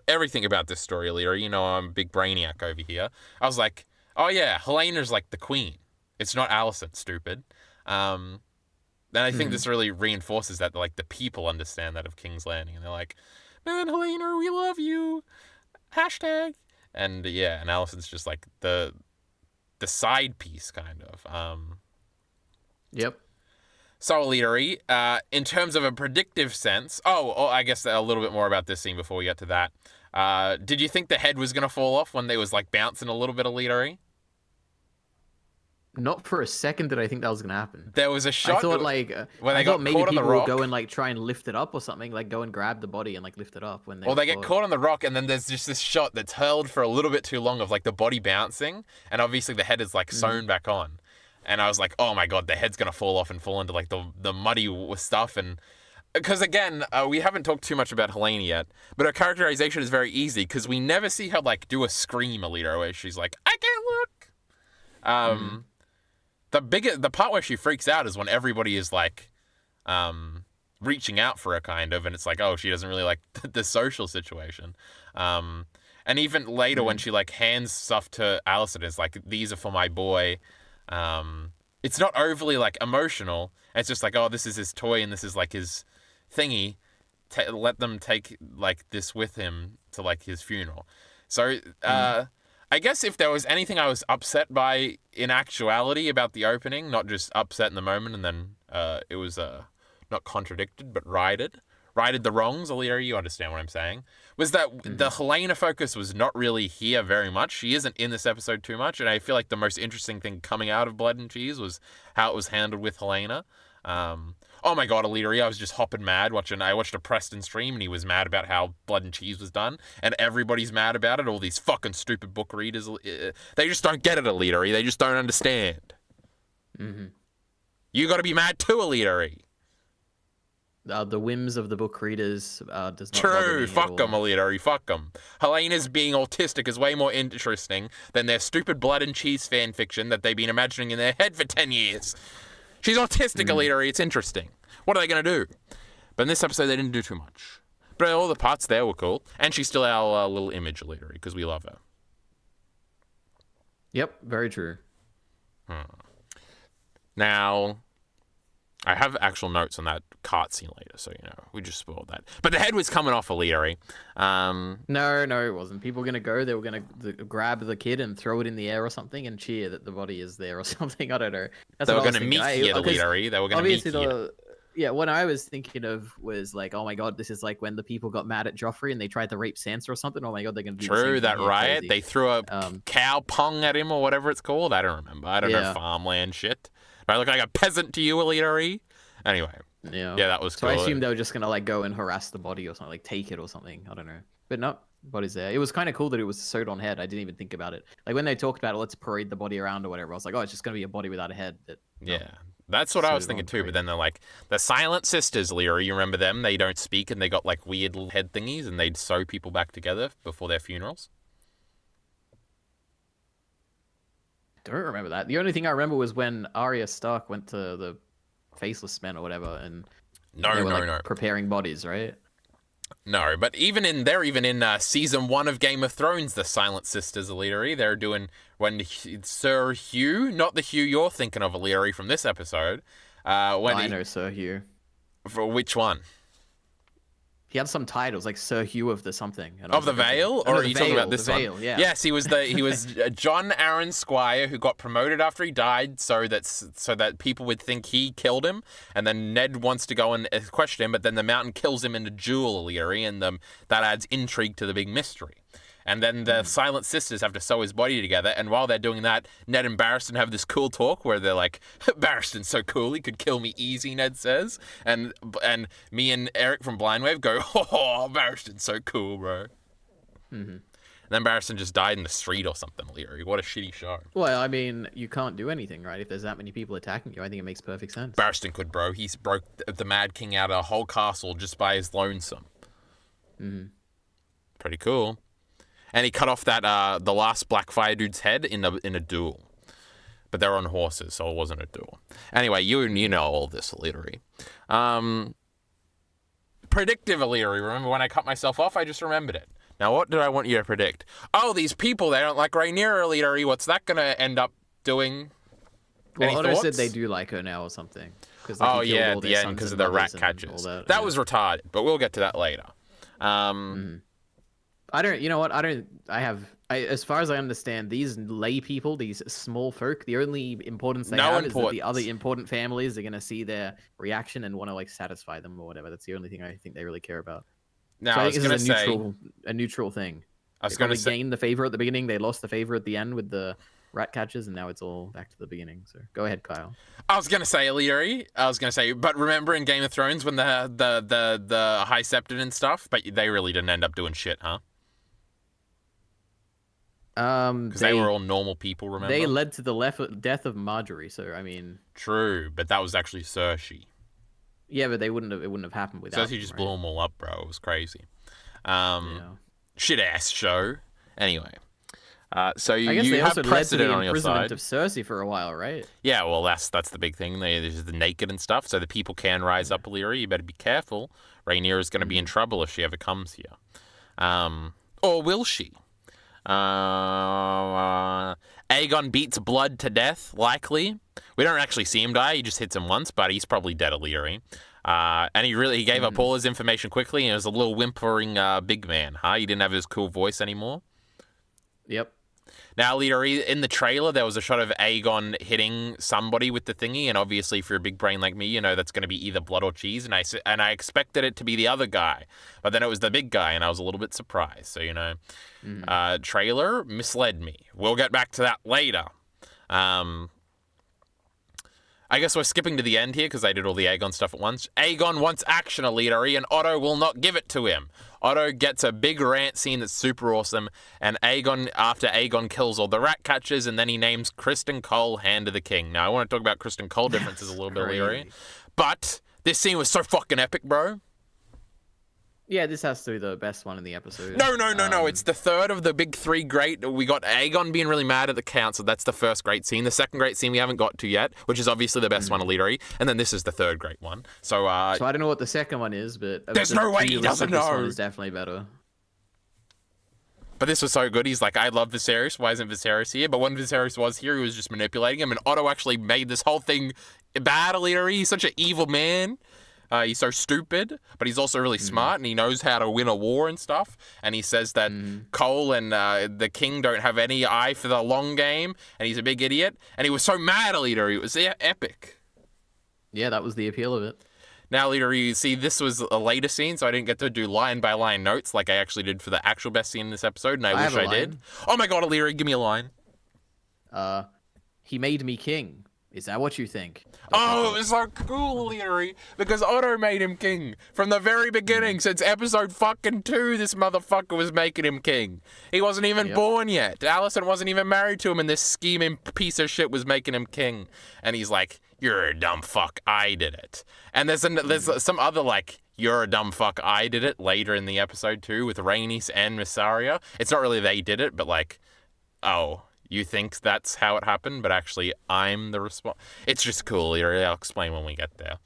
everything about this story, Leary, you know, I'm a big brainiac over here. I was like, oh yeah, Helena's like the queen. It's not Alicent, stupid. Then I think this really reinforces that, like, the people understand that of King's Landing, and they're like, man, Helena, we love you. Hashtag. And yeah, and Alicent's just like the side piece, kind of. Yep. So, EliteAri, in terms of a predictive sense, I guess a little bit more about this scene before we get to that. Did you think the head was going to fall off when they was, like, bouncing a little bit, EliteAri? Not for a second did I think that was going to happen. There was a shot. I thought, like, when they I got thought maybe caught on the people would rock. go and, like, try and lift it up or something. Like, go and grab the body and, like, lift it up when they Well, they get caught on the rock, and then there's just this shot that's held for a little bit too long of, like, the body bouncing, and obviously the head is, like, sewn back on. And I was like, oh my god, the head's going to fall off and fall into, like, the muddy stuff. And because, again, we haven't talked too much about Helena yet, but her characterization is very easy because we never see her, like, do a scream, EliteAri, where she's like, I can't look. The part where she freaks out is when everybody is, like, reaching out for her, kind of, and it's like, oh, she doesn't really like the social situation. And even later when she, like, hands stuff to Alicent, it's like, these are for my boy. It's not overly, like, emotional. It's just like, oh, this is his toy and this is, like, his thingy. Let them take, like, this with him to, like, his funeral. So, I guess if there was anything I was upset by in actuality about the opening, not just upset in the moment and then it was not contradicted, but righted the wrongs, EliteAri, you understand what I'm saying, was that the Helena focus was not really here very much. She isn't in this episode too much, and I feel like the most interesting thing coming out of Blood and Cheese was how it was handled with Helena. Oh my god, EliteAri, I was just hopping mad I watched a Preston stream and he was mad about how Blood and Cheese was done, and everybody's mad about it, all these fucking stupid book readers. They just don't get it, EliteAri. They just don't understand. You gotta be mad too, EliteAri. The whims of the book readers does not True, fuck them, EliteAri, fuck them. Helena's being autistic is way more interesting than their stupid Blood and Cheese fan fiction that they've been imagining in their head for 10 years. She's autistic, EliteAri, it's interesting. What are they going to do? But in this episode, they didn't do too much. But all the parts there were cool. And she's still our little image, EliteAri, because we love her. Yep, very true. Now, I have actual notes on that cart scene later, so, you know, we just spoiled that. But the head was coming off EliteAri. No, it wasn't. People were going to go, they were going to grab the kid and throw it in the air or something and cheer that the body is there or something. I don't know. They were going to meet here, EliteAri. They were going to meet here. Yeah, what I was thinking of was like, oh my god, this is like when the people got mad at Joffrey and they tried to rape Sansa or something. Oh my god, they're going to do True, that riot. They threw a cow pong at him or whatever it's called. I don't remember. I don't know farmland shit. Do I look like a peasant to you, EliteAri? Anyway. Yeah, that was cool. So I assumed they were just going to like go and harass the body or something, like take it or something. I don't know. But no, the body's there. It was kind of cool that it was sewed on head. I didn't even think about it. Like when they talked about it, let's parade the body around or whatever. I was like, oh, it's just going to be a body without a head. Yeah. That's what I was thinking too, but then they're like, the Silent Sisters, EliteAri, you remember them? They don't speak and they got like weird little head thingies and they'd sew people back together before their funerals. I don't remember that. The only thing I remember was when Arya Stark went to the Faceless Men or whatever and they were preparing bodies, right? No, but they're even in season 1 of Game of Thrones, the Silent Sisters, EliteAri. They're doing when Sir Hugh, not the Hugh you're thinking of, EliteAri, from this episode. I know Sir Hugh. For which one? He had some titles like Sir Hugh of the something. And I Of was the like, okay. Vale? Oh, Or no, are the you talking Vale, about this the one? Vale, yeah. Yes, he was John Aaron Squire who got promoted after he died so that people would think he killed him, and then Ned wants to go and question him, but then the mountain kills him in a duel, Leary, and that adds intrigue to the big mystery. And then the Silent Sisters have to sew his body together, and while they're doing that, Ned and Barristan have this cool talk where they're like, Barristan's so cool, he could kill me easy, Ned says. And me and Eric from Blindwave go, oh, Barristan's so cool, bro. And then Barristan just died in the street or something, Leary. What a shitty show. Well, I mean, you can't do anything, right? If there's that many people attacking you, I think it makes perfect sense. Barristan could, bro. He's broke the Mad King out of a whole castle just by his lonesome. Pretty cool. And he cut off that the last Blackfire dude's head in a duel. But they're on horses, so it wasn't a duel. Anyway, you know all this, Leary. Predictive, Leary. Remember when I cut myself off? I just remembered it. Now, what did I want you to predict? Oh, these people, they don't like Rhaenyra, Leary. What's that going to end up doing? Well, Any Otto thoughts? said they do like her now or something. Oh, yeah, at the end, because of the rat catches. That was retarded, but we'll get to that later. I don't, you know what? As far as I understand, these lay people, these small folk, the only importance they have is that the other important families are going to see their reaction and want to like satisfy them or whatever. That's the only thing I think they really care about. Now, so I was going to say a neutral thing. I was They going to probably say gained the favor at the beginning. They lost the favor at the end with the rat catches, and now it's all back to the beginning. So go ahead, Kyle. I was going to say, Leary. But remember in Game of Thrones when the High Septon and stuff, but they really didn't end up doing shit, huh? Because they were all normal people, remember? They led to the death of Marjorie, so I mean... True, but that was actually Cersei. Yeah, but it wouldn't have happened without Cersei just blew them all up, bro. It was crazy. Yeah. Shit-ass show. Anyway. So I guess you they have also led to precedent the on your imprisonment side. of Cersei for a while, right? Yeah, well, that's the big thing. There's the naked and stuff, so the people can rise up, Leary. You better be careful. Rhaenyra's going to be in trouble if she ever comes here. Or will she? Aegon beats Blood to death, likely. We don't actually see him die. He just hits him once, but he's probably dead, Leary. And he gave up all his information quickly, and he was a little whimpering big man, huh? He didn't have his cool voice anymore. Yep. Now, Leary, in the trailer, there was a shot of Aegon hitting somebody with the thingy, and obviously, if you're a big brain like me, you know that's going to be either blood or cheese, and I expected it to be the other guy, but then it was the big guy, and I was a little bit surprised. So, trailer misled me. We'll get back to that later. I guess we're skipping to the end here because I did all the Aegon stuff at once. Aegon wants action, EliteAri, and Otto will not give it to him. Otto gets a big rant scene that's super awesome, and after Aegon kills all the rat catchers, and then he names Criston Cole Hand of the King. Now, I want to talk about Criston Cole differences a little bit, EliteAri, but this scene was so fucking epic, bro. Yeah, this has to be the best one in the episode. No. It's the third of the big three great. We got Aegon being really mad at the council. That's the first great scene. The second great scene we haven't got to yet, which is obviously the best one, EliteAri. And then this is the third great one. So I don't know what the second one is, but... There's no way he doesn't know. This one is definitely better. But this was so good. He's like, I love Viserys. Why isn't Viserys here? But when Viserys was here, he was just manipulating him. And Otto actually made this whole thing bad, EliteAri. He's such an evil man. He's so stupid, but he's also really smart, and he knows how to win a war and stuff. And he says that Cole and the king don't have any eye for the long game, and he's a big idiot. And he was so mad, EliteAri. It was epic. Yeah, that was the appeal of it. Now, EliteAri, you see, this was a later scene, so I didn't get to do line-by-line notes like I actually did for the actual best scene in this episode, and I wish I did. Oh my god, EliteAri, give me a line. He made me king. Is that what you think? Oh, it was so cool, EliteAri, because Otto made him king. From the very beginning, since episode fucking 2, this motherfucker was making him king. He wasn't even born yet. Alicent wasn't even married to him, and this scheming piece of shit was making him king. And he's like, you're a dumb fuck, I did it. And there's some other, like, you're a dumb fuck, I did it later in the episode too, with Rhaenys and Mysaria. It's not really they did it, but like, oh... You think that's how it happened, but actually I'm the response. It's just cool. I'll explain when we get there.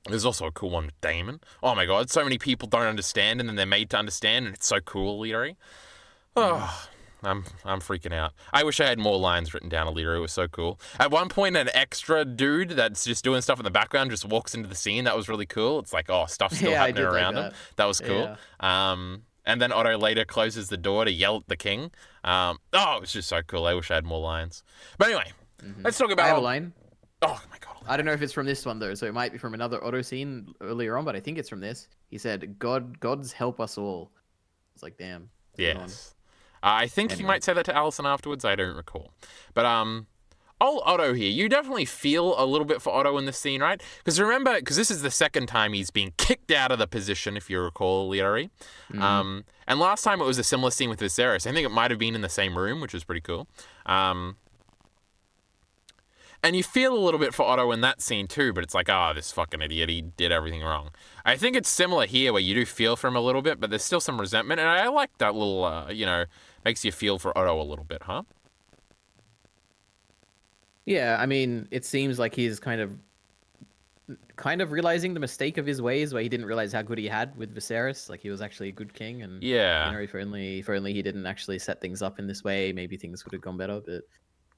There's also a cool one with Daemon. Oh my god, so many people don't understand, and then they're made to understand, and it's so cool, EliteAri. Oh, I'm freaking out. I wish I had more lines written down, Alita. It was so cool. At one point, an extra dude that's just doing stuff in the background just walks into the scene. That was really cool. It's like, oh, stuff's still happening around him. That was cool. Yeah. And then Otto later closes the door to yell at the king. Oh, it was just so cool. I wish I had more lines. But anyway, let's talk about... I have a line. Oh, my God. I don't know if it's from this one, though, so it might be from another Otto scene earlier on, but I think it's from this. He said, Gods help us all. It's like, damn. Yes. I think he might say that to Allison afterwards. I don't recall. But, old Otto here, you definitely feel a little bit for Otto in this scene, right? Because remember, because this is the second time he's been kicked out of the position, if you recall, EliteAri. And last time it was a similar scene with Viserys. I think it might have been in the same room, which was pretty cool. And you feel a little bit for Otto in that scene too, but it's like, this fucking idiot, he did everything wrong. I think it's similar here where you do feel for him a little bit, but there's still some resentment, and I like that little, makes you feel for Otto a little bit, huh? Yeah, I mean, it seems like he's kind of realizing the mistake of his ways, where he didn't realize how good he had with Viserys. Like, he was actually a good king, and if only he didn't actually set things up in this way, maybe things would have gone better. But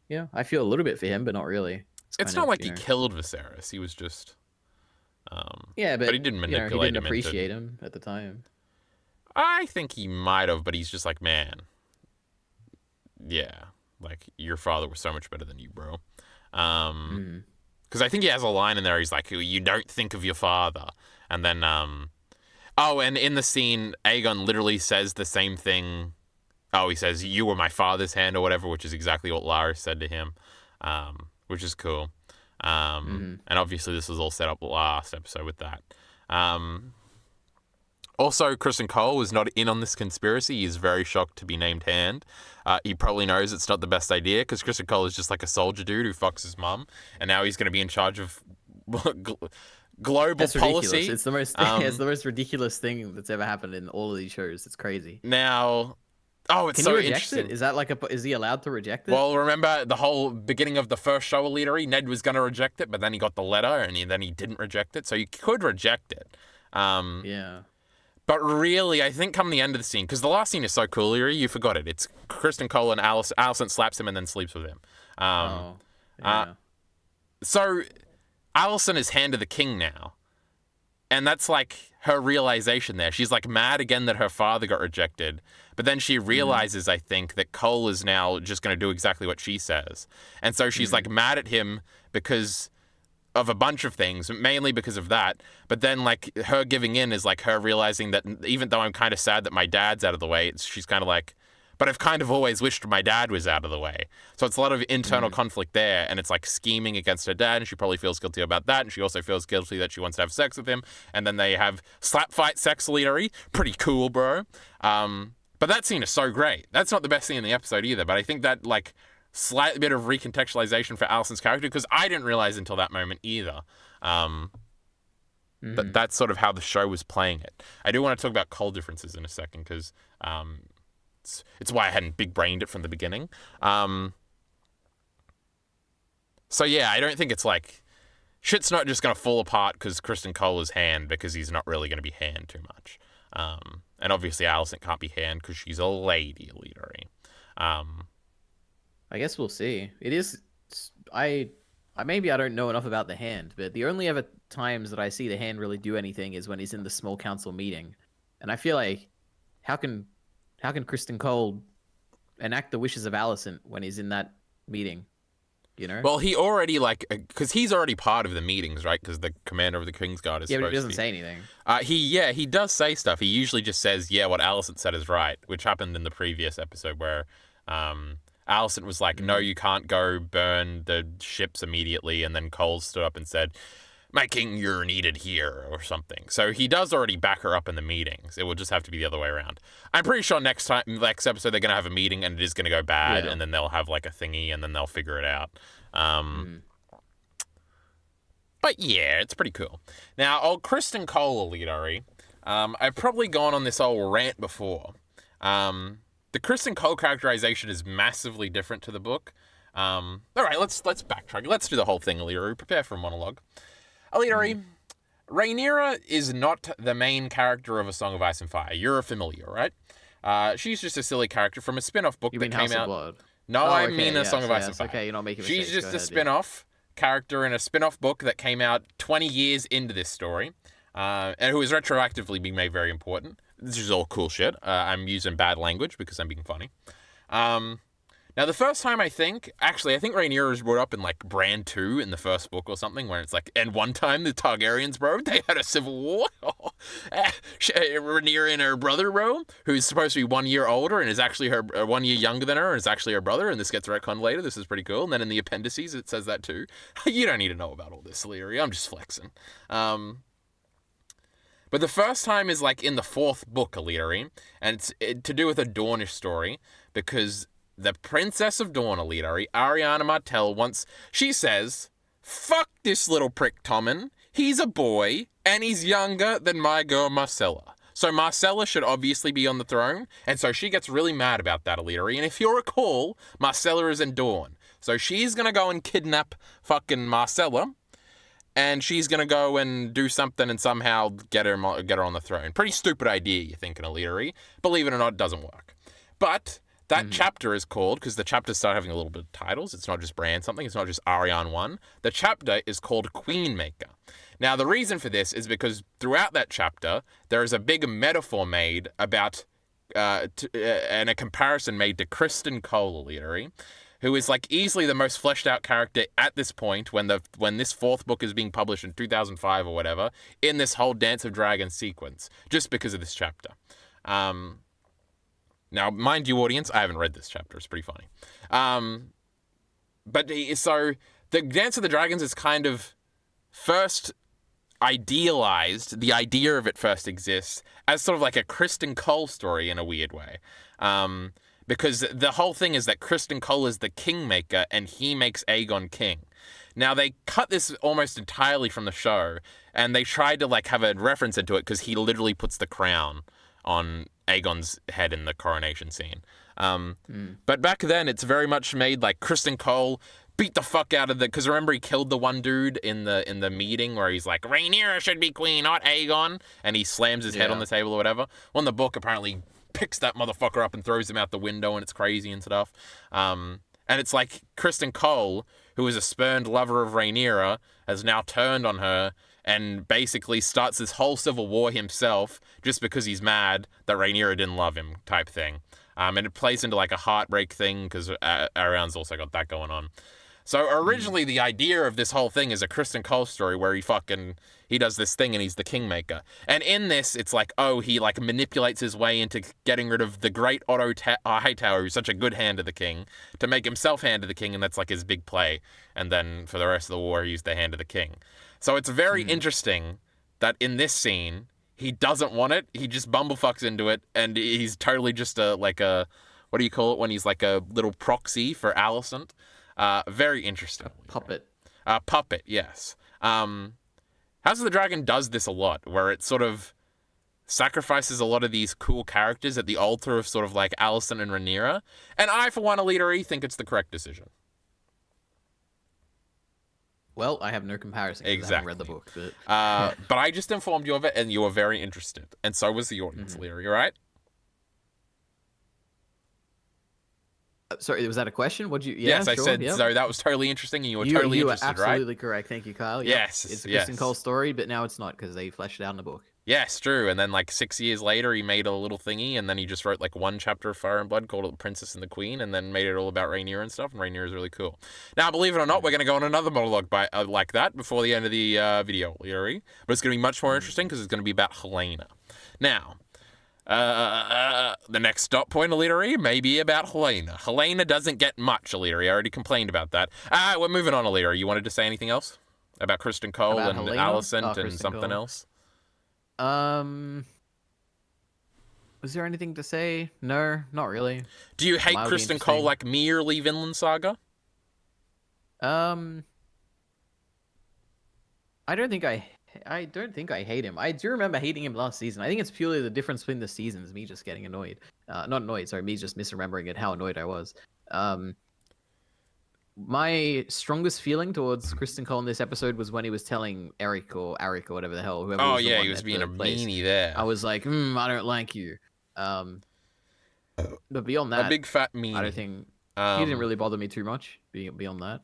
yeah, I feel a little bit for him, but not really. It's not like he killed Viserys. He was just... but he didn't manipulate him. He didn't appreciate him at the time. I think he might have, but he's just like, man, yeah, like, your father was so much better than you, bro. Because I think he has a line in there, he's like, you don't think of your father. And then, and in the scene, Aegon literally says the same thing. He says, you were my father's hand or whatever, which is exactly what Larys said to him, which is cool. And obviously this was all set up last episode with that. Also, Kristen Cole was not in on this conspiracy. He's very shocked to be named Hand. He probably knows it's not the best idea because Kristen Cole is just like a soldier dude who fucks his mum, and now he's going to be in charge of global That's policy. Ridiculous. It's the most it's the most ridiculous thing that's ever happened in all of these shows. It's crazy. Now... it's Can so you reject interesting. it? Is that like is he allowed to reject it? Well, remember the whole beginning of the first show, EliteAri, Ned was going to reject it, but then he got the letter, and then he didn't reject it, so you could reject it. Yeah. But really, I think come the end of the scene, because the last scene is so cool, EliteAri, you forgot it. It's Kristen Cole and Allison slaps him and then sleeps with him. So Allison is Hand of the King now. And that's like her realization there. She's like mad again that her father got rejected. But then she realizes, I think, that Cole is now just going to do exactly what she says. And so she's like mad at him because of a bunch of things, mainly because of that. But then like her giving in is like her realizing that even though I'm kind of sad that my dad's out of the way, she's kind of like, but I've kind of always wished my dad was out of the way. So it's a lot of internal conflict there, and it's like scheming against her dad, and she probably feels guilty about that, and she also feels guilty that she wants to have sex with him, and then they have slap fight sex, EliteAri. Pretty cool, bro. But that scene is so great. That's not the best scene in the episode either, but I think that like slight bit of recontextualization for Allison's character, because I didn't realize until that moment either. But that's sort of how the show was playing it. I do want to talk about Cole differences in a second, because... it's why I hadn't big-brained it from the beginning. So yeah, I don't think it's like... Shit's not just going to fall apart because Kristen Cole is Hand, because he's not really going to be Hand too much. And obviously Allison can't be Hand because she's a lady, EliteAri. I guess we'll see. It is... Maybe I don't know enough about the Hand, but the only ever times that I see the Hand really do anything is when he's in the small council meeting. And I feel like, how can Kristen Cole enact the wishes of Allison when he's in that meeting? You know? Well, he already, like... Because he's already part of the meetings, right? Because the commander of the Kingsguard is supposed to be... but he doesn't say anything. He does say stuff. He usually just says, what Allison said is right, which happened in the previous episode where Allison was like, no, you can't go burn the ships immediately, and then Cole stood up and said... My king, you're needed here, or something. So he does already back her up in the meetings. It will just have to be the other way around. I'm pretty sure next episode, they're going to have a meeting, and it is going to go bad, and then they'll have, like, a thingy, and then they'll figure it out. But, yeah, it's pretty cool. Now, old Kristen Cole, EliteAri, I've probably gone on this old rant before. The Kristen Cole characterization is massively different to the book. All right, let's backtrack. Let's do the whole thing, EliteAri. Prepare for a monologue. EliteAri, Rhaenyra is not the main character of A Song of Ice and Fire. You're familiar, right? She's just a silly character from a spin-off book You that mean came House of out. Blood? No, Oh, I okay, mean A Song of Ice and Fire. Okay, you're not making She's mistakes. just Go a ahead, spin-off character in a spin-off book that came out 20 years into this story, and who is retroactively being made very important. This is all cool shit. I'm using bad language because I'm being funny. Now, the first time I think Rhaenyra was brought up in, like, Brand 2 in the first book or something, where it's like, and one time the Targaryens, bro, they had a civil war. Rhaenyra and her brother, bro, who's supposed to be 1 year older and is actually her 1 year younger than her and is actually her brother, and this gets retconned later. This is pretty cool. And then in the appendices, it says that too. You don't need to know about all this, Leary. I'm just flexing. But the first time is, like, in the fourth book, EliteAri, and it's to do with a Dornish story, because the Princess of Dorne, EliteAri, Ariana Martell, she says, fuck this little prick Tommen. He's a boy, and he's younger than my girl Marcella. So Marcella should obviously be on the throne, and so she gets really mad about that, EliteAri. And if you recall, Marcella is in Dorne. So she's gonna go and kidnap fucking Marcella, and she's gonna go and do something and somehow get her on the throne. Pretty stupid idea, you think, in EliteAri. Believe it or not, it doesn't work. But that chapter is called, because the chapters start having a little bit of titles. It's not just brand something. It's not just Ariane 1. The chapter is called Queenmaker. Now, the reason for this is because throughout that chapter, there is a big metaphor made about, and a comparison made to Kristen Cole, EliteAri, who is, like, easily the most fleshed out character at this point when this fourth book is being published in 2005 or whatever, in this whole Dance of Dragons sequence, just because of this chapter. Now, mind you, audience, I haven't read this chapter. It's pretty funny. So the Dance of the Dragons is kind of first idealized. The idea of it first exists as sort of like a Kristen Cole story in a weird way. Because the whole thing is that Kristen Cole is the kingmaker and he makes Aegon king. Now, they cut this almost entirely from the show, and they tried to, like, have a reference into it because he literally puts the crown on Aegon's head in the coronation scene. But back then, it's very much made like Kristen Cole beat the fuck out of because remember he killed the one dude in the meeting where he's like, Rhaenyra should be queen, not Aegon, and he slams his head on the table or whatever. Well, in the book, apparently picks that motherfucker up and throws him out the window, and it's crazy and stuff. And it's like Kristen Cole, who is a spurned lover of Rhaenyra, has now turned on her and basically starts this whole civil war himself just because he's mad that Rhaenyra didn't love him type thing. And it plays into like a heartbreak thing because Ariane's also got that going on. So originally the idea of this whole thing is a Kristen Cole story where he does this thing and he's the kingmaker. And in this, it's like, he like manipulates his way into getting rid of the great Otto Hightower, who's such a good hand of the king, to make himself hand of the king, and that's like his big play. And then for the rest of the war, he's the hand of the king. So it's very interesting that in this scene, he doesn't want it. He just bumblefucks into it, and he's totally just what do you call it when he's like a little proxy for Alicent? Very interesting. Puppet. Puppet, yes. House of the Dragon does this a lot, where it sort of sacrifices a lot of these cool characters at the altar of sort of like Alicent and Rhaenyra. And I, for one, EliteAri, think it's the correct decision. Well, I have no comparison because I haven't read the book. But I just informed you of it, and you were very interested. And so was the audience, EliteAri, right? Sorry, was that a question? What'd you? Yes, I said so. That was totally interesting, and you were totally interested, right? You were absolutely correct. Thank you, Kyle. Yep. Yes, it's a Kristen Cole story, but now it's not because they fleshed it out in the book. Yes, true. And then like 6 years later, he made a little thingy, and then he just wrote like one chapter of Fire and Blood called it The Princess and the Queen, and then made it all about Rhaenyra and stuff. And Rhaenyra is really cool. Now, believe it or not, we're going to go on another monologue like that before the end of the video, EliteAri. But it's going to be much more interesting because it's going to be about Helena. Now, the next stop point, EliteAri, may be about Helena. Helena doesn't get much, EliteAri. I already complained about that. We're moving on, EliteAri. You wanted to say anything else about Kristen Cole and Alicent and something else? Was there anything to say? No, not really. Do you hate Kristen Cole like me or Lee Vinland Saga? I don't think I hate him. I do remember hating him last season. I think it's purely the difference between the seasons, me just getting annoyed. Not annoyed, sorry, me just misremembering it, how annoyed I was. My strongest feeling towards Kristen Cole in this episode was when he was telling Eric or whatever the hell, whoever was the one he was being a place. meanie there. I was like, I don't like you. But beyond A that, big fat I don't meanie. think he didn't Um, really bother me too much. Beyond that,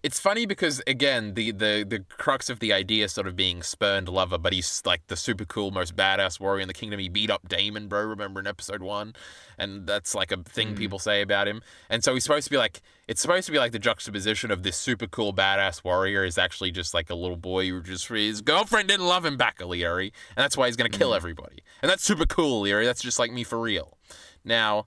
it's funny because again, the crux of the idea sort of being spurned lover, but he's like the super cool, most badass warrior in the kingdom. He beat up Damon, bro. Remember in episode 1, and that's like a thing mm. people say about him. And so he's supposed to be like, it's supposed to be like the juxtaposition of this super cool, badass warrior is actually just like a little boy who just his girlfriend didn't love him back, EliteAri, and that's why he's gonna kill everybody. And that's super cool, EliteAri. That's just like me for real. Now,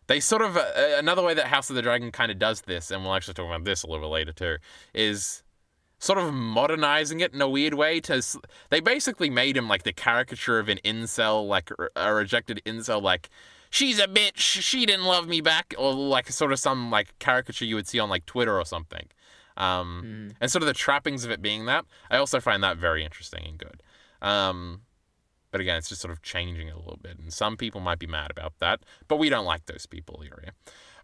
they sort of another way that House of the Dragon kind of does this, and we'll actually talk about this a little bit later too, is sort of modernizing it in a weird way. They basically made him like the caricature of an incel, like a rejected incel, like she's a bitch, she didn't love me back, or like sort of some like caricature you would see on like Twitter or something. And sort of the trappings of it being that, I also find that very interesting and good. But again, it's just sort of changing it a little bit. And some people might be mad about that, but we don't like those people here.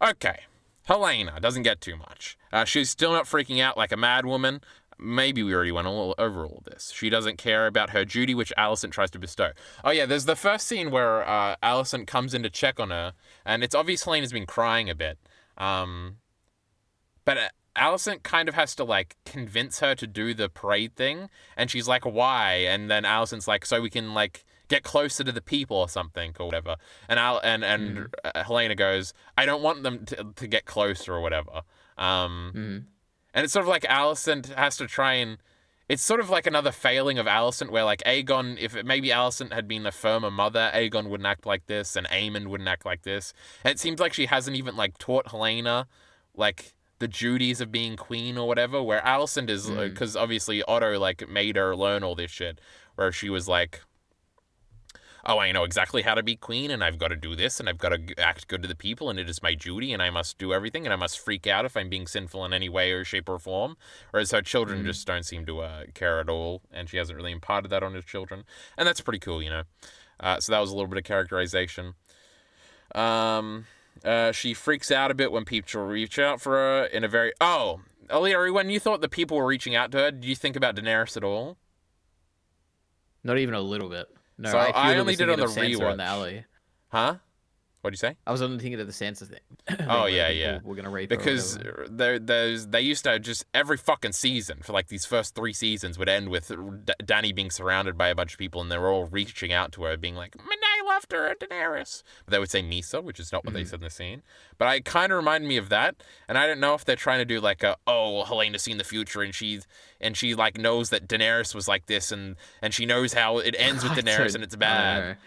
Okay, Helena doesn't get too much. She's still not freaking out like a mad woman. Maybe we already went over all of this. She doesn't care about her duty, which Alicent tries to bestow. Oh yeah, there's the first scene where Alicent comes in to check on her, and it's obvious Helena's been crying a bit. But Alicent kind of has to like convince her to do the parade thing, and she's like, "Why?" And then Alicent's like, "So we can like get closer to the people or something or whatever." And Helena goes, "I don't want them to get closer or whatever." And it's sort of like Alicent has to try and. It's sort of like another failing of Alicent, where like Aegon, if maybe Alicent had been a firmer mother, Aegon wouldn't act like this, and Aemon wouldn't act like this. And it seems like she hasn't even like taught Helena, like the duties of being queen or whatever, where Alicent is, because obviously Otto like made her learn all this shit, where she was like, oh, I know exactly how to be queen, and I've got to do this, and I've got to act good to the people, and it is my duty, and I must do everything, and I must freak out if I'm being sinful in any way or shape or form. Whereas her children just don't seem to care at all, and she hasn't really imparted that on her children, and that's pretty cool, you know. So that was a little bit of characterization. She freaks out a bit when people reach out for her in a very... Oh, EliteAri, when you thought the people were reaching out to her, did you think about Daenerys at all? Not even a little bit. No, So I only did on the rewatch. In the rewatch. alley. Huh? What'd you say? I was only thinking of the Sansa thing. Oh yeah. We're gonna rape because they used to just every fucking season for like these first 3 seasons would end with Dany being surrounded by a bunch of people and they were all reaching out to her, being like, "I left her, Daenerys." But they would say Misa, which is not what they said in the scene. But it kind of reminded me of that, and I don't know if they're trying to do like Helena's seen the future and she like knows that Daenerys was like this and she knows how it ends with Daenerys and it's bad.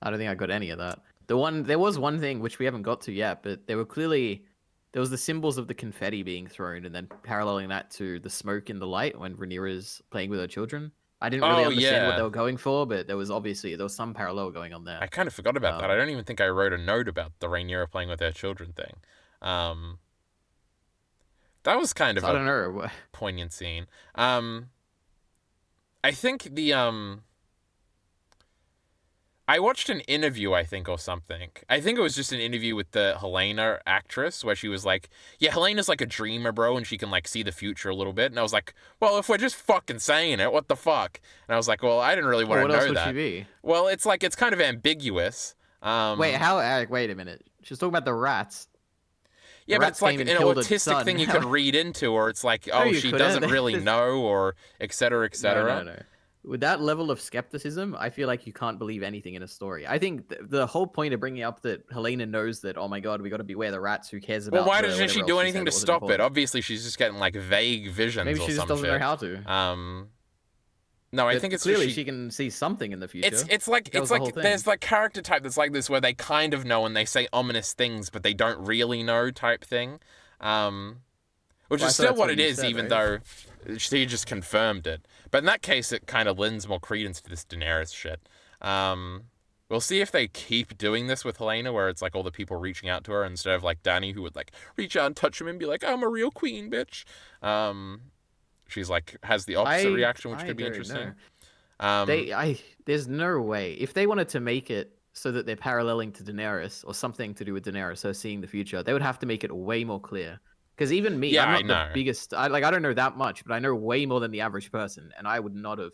I don't think I got any of that. There was one thing which we haven't got to yet, but there was the symbols of the confetti being thrown, and then paralleling that to the smoke in the light when Rhaenyra's playing with her children. I didn't really understand what they were going for, but there was some parallel going on there. I kind of forgot about that. I don't even think I wrote a note about the Rhaenyra playing with her children thing. That was kind of a poignant scene. I think I watched an interview, I think, or something. I think it was just an interview with the Helena actress where she was like, yeah, Helena's like a dreamer, bro, and she can like see the future a little bit. And I was like, well, if we're just fucking saying it, what the fuck? And I was like, well, I didn't really want to know that. What else would she be? Well, it's like, it's kind of ambiguous. Wait, Eric, wait a minute. She was talking about the rats. Yeah, but it's like an autistic thing you could read into, or it's like, oh, she doesn't really know, or et cetera, et cetera. No. With that level of skepticism, I feel like you can't believe anything in a story. I think the whole point of bringing up that Helena knows that, oh my god, we got to beware the rats. Who cares about? Well, why doesn't she do anything to stop it? Obviously, she's just getting like vague visions. Maybe she just doesn't know how to. No, I think it's clearly she can see something in the future. It's like there's like character type that's like this where they kind of know and they say ominous things, but they don't really know type thing. Which is still what it is, even though she just confirmed it. But in that case, it kind of lends more credence to this Daenerys shit. We'll see if they keep doing this with Helena, where it's like all the people reaching out to her instead of like Dany, who would like reach out and touch him and be like, "I'm a real queen, bitch." She's like has the opposite reaction, which could be interesting. There's no way if they wanted to make it so that they're paralleling to Daenerys or something to do with Daenerys, her seeing the future, they would have to make it way more clear. Because even me, I'm not the biggest. I don't know that much, but I know way more than the average person, and I would not have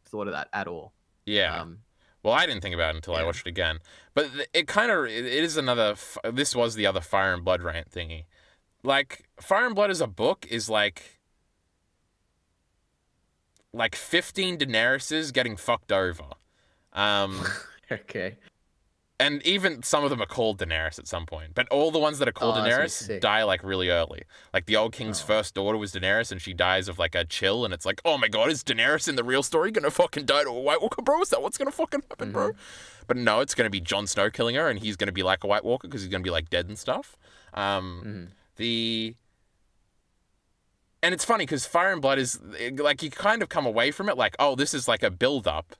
thought of that at all. Yeah. Well, I didn't think about it until I watched it again. But it kind of, it is another, this was the other Fire and Blood rant thingy. Like, Fire and Blood as a book is like 15 Daenerys's getting fucked over. Okay. And even some of them are called Daenerys at some point. But all the ones that are called Daenerys die like really early. Like the old king's first daughter was Daenerys, and she dies of like a chill, and it's like, oh my god, is Daenerys in the real story gonna fucking die to a White Walker, bro? Is that what's gonna fucking happen, bro? But no, it's gonna be Jon Snow killing her, and he's gonna be like a White Walker because he's gonna be like dead and stuff. And it's funny because Fire and Blood is like, you kind of come away from it like, oh, this is like a build up.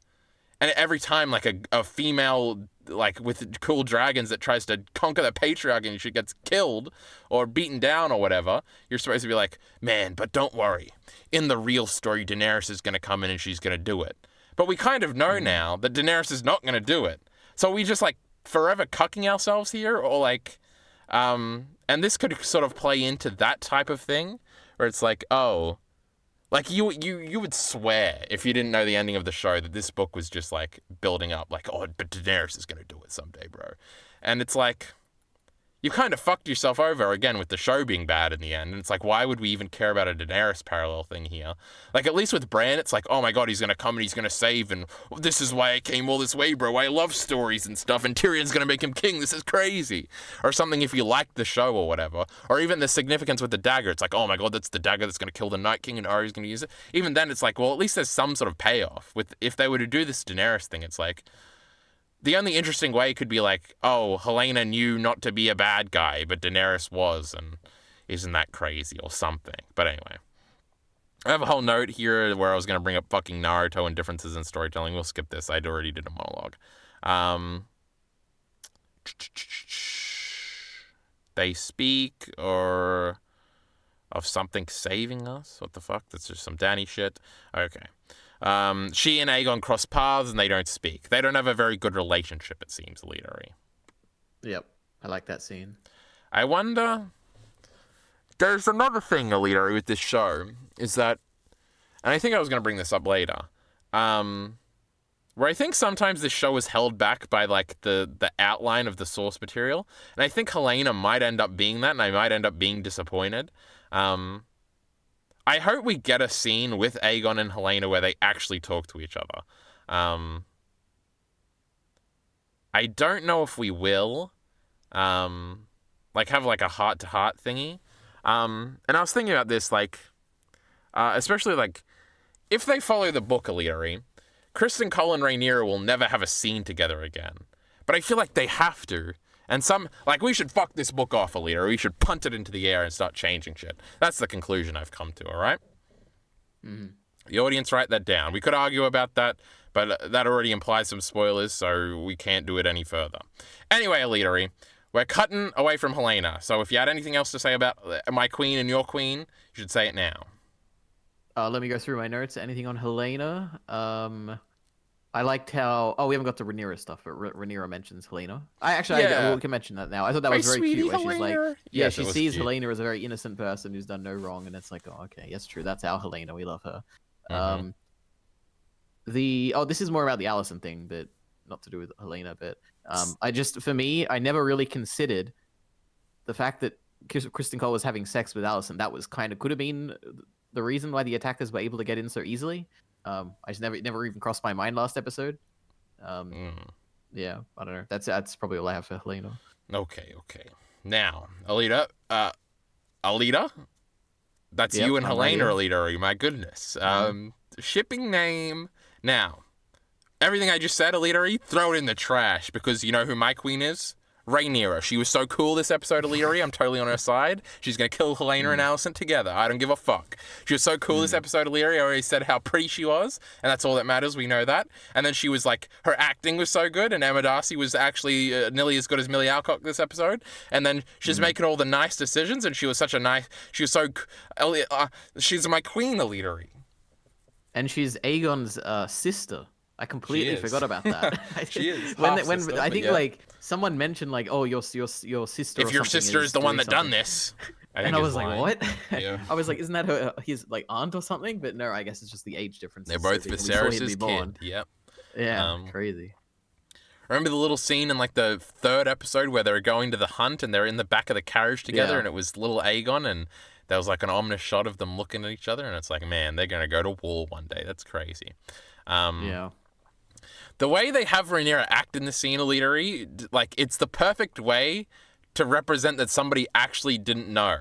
And every time, like, a female, like, with cool dragons that tries to conquer the patriarchy and she gets killed or beaten down or whatever, you're supposed to be like, man, but don't worry. In the real story, Daenerys is going to come in and she's going to do it. But we kind of know now that Daenerys is not going to do it. So we just, like, forever cucking ourselves here? Or, like, and this could sort of play into that type of thing, where it's like, oh... Like, you would swear, if you didn't know the ending of the show, that this book was just, like, building up. Like, oh, but Daenerys is going to do it someday, bro. And it's like, you kind of fucked yourself over, again, with the show being bad in the end. And it's like, why would we even care about a Daenerys parallel thing here? Like, at least with Bran, it's like, oh my god, he's going to come and he's going to save, and this is why I came all this way, bro. I love stories and stuff, and Tyrion's going to make him king. This is crazy. Or something if you like the show or whatever. Or even the significance with the dagger. It's like, oh my god, that's the dagger that's going to kill the Night King, and Arya's going to use it. Even then, it's like, well, at least there's some sort of payoff. If they were to do this Daenerys thing, it's like... The only interesting way could be like, oh, Helena knew not to be a bad guy, but Daenerys was, and isn't that crazy or something? But anyway. I have a whole note here where I was going to bring up fucking Naruto and differences in storytelling. We'll skip this. I already did a monologue. They speak or of something saving us? What the fuck? That's just some Dany shit. Okay. She and Aegon cross paths and they don't speak. They don't have a very good relationship, it seems, EliteAri. Yep. I like that scene. I wonder... There's another thing, EliteAri, with this show, is that... And I think I was going to bring this up later. Where I think sometimes this show is held back by, like, the outline of the source material. And I think Helena might end up being that, and I might end up being disappointed. I hope we get a scene with Aegon and Helena where they actually talk to each other. I don't know if we will. Like, have, like, a heart-to-heart thingy. And I was thinking about this, like... especially, like... If they follow the book, EliteAri, Kristen Cole and Rhaenyra will never have a scene together again. But I feel like they have to. And we should fuck this book off, EliteAri. We should punt it into the air and start changing shit. That's the conclusion I've come to, alright? The audience, write that down. We could argue about that, but that already implies some spoilers, so we can't do it any further. Anyway, EliteAri, we're cutting away from Helena, so if you had anything else to say about my queen and your queen, you should say it now. Let me go through my notes. Anything on Helena? I liked how... Oh, we haven't got to Rhaenyra stuff, but Rhaenyra mentions Helena. We can mention that now. I thought that was very cute, where she's like... Yeah, she sees cute. Helena as a very innocent person who's done no wrong, and it's like, oh, okay, yes, true, that's our Helena, we love her. This is more about the Alicent thing, but not to do with Helena, but... for me, I never really considered the fact that Kristen Cole was having sex with Alicent. That was could have been the reason why the attackers were able to get in so easily. I just never even crossed my mind last episode. Yeah, I don't know. That's probably all I have for Helena. Okay. Now, Alita, that's you and Helena, EliteAri. My goodness. Shipping name. Now, everything I just said, EliteAri, throw it in the trash, because you know who my queen is? Rhaenyra. She was so cool this episode, EliteAri. I'm totally on her side. She's going to kill Helena and Alicent together. I don't give a fuck. She was so cool this episode, EliteAri. I already said how pretty she was, and that's all that matters. We know that. And then she was like, her acting was so good, and Emma Darcy was actually nearly as good as Millie Alcock this episode. And then she's making all the nice decisions, and she was so... she's my queen, EliteAri. And she's Aegon's sister. I completely forgot about that. She is. I think like someone mentioned like, oh, your sister. If your sister is the one that done this, and I was like, what? Yeah. I was like, isn't that his like aunt or something? But no, I guess it's just the age difference. They're both Viserys's kid. Yep. Yeah. Crazy. Remember the little scene in like the third episode where they're going to the hunt and they're in the back of the carriage together, Yeah. and it was little Aegon, and there was like an ominous shot of them looking at each other, and it's like, man, they're gonna go to war one day. That's crazy. Yeah. The way they have Rhaenyra act in the scene, EliteAri, like, it's the perfect way to represent that somebody actually didn't know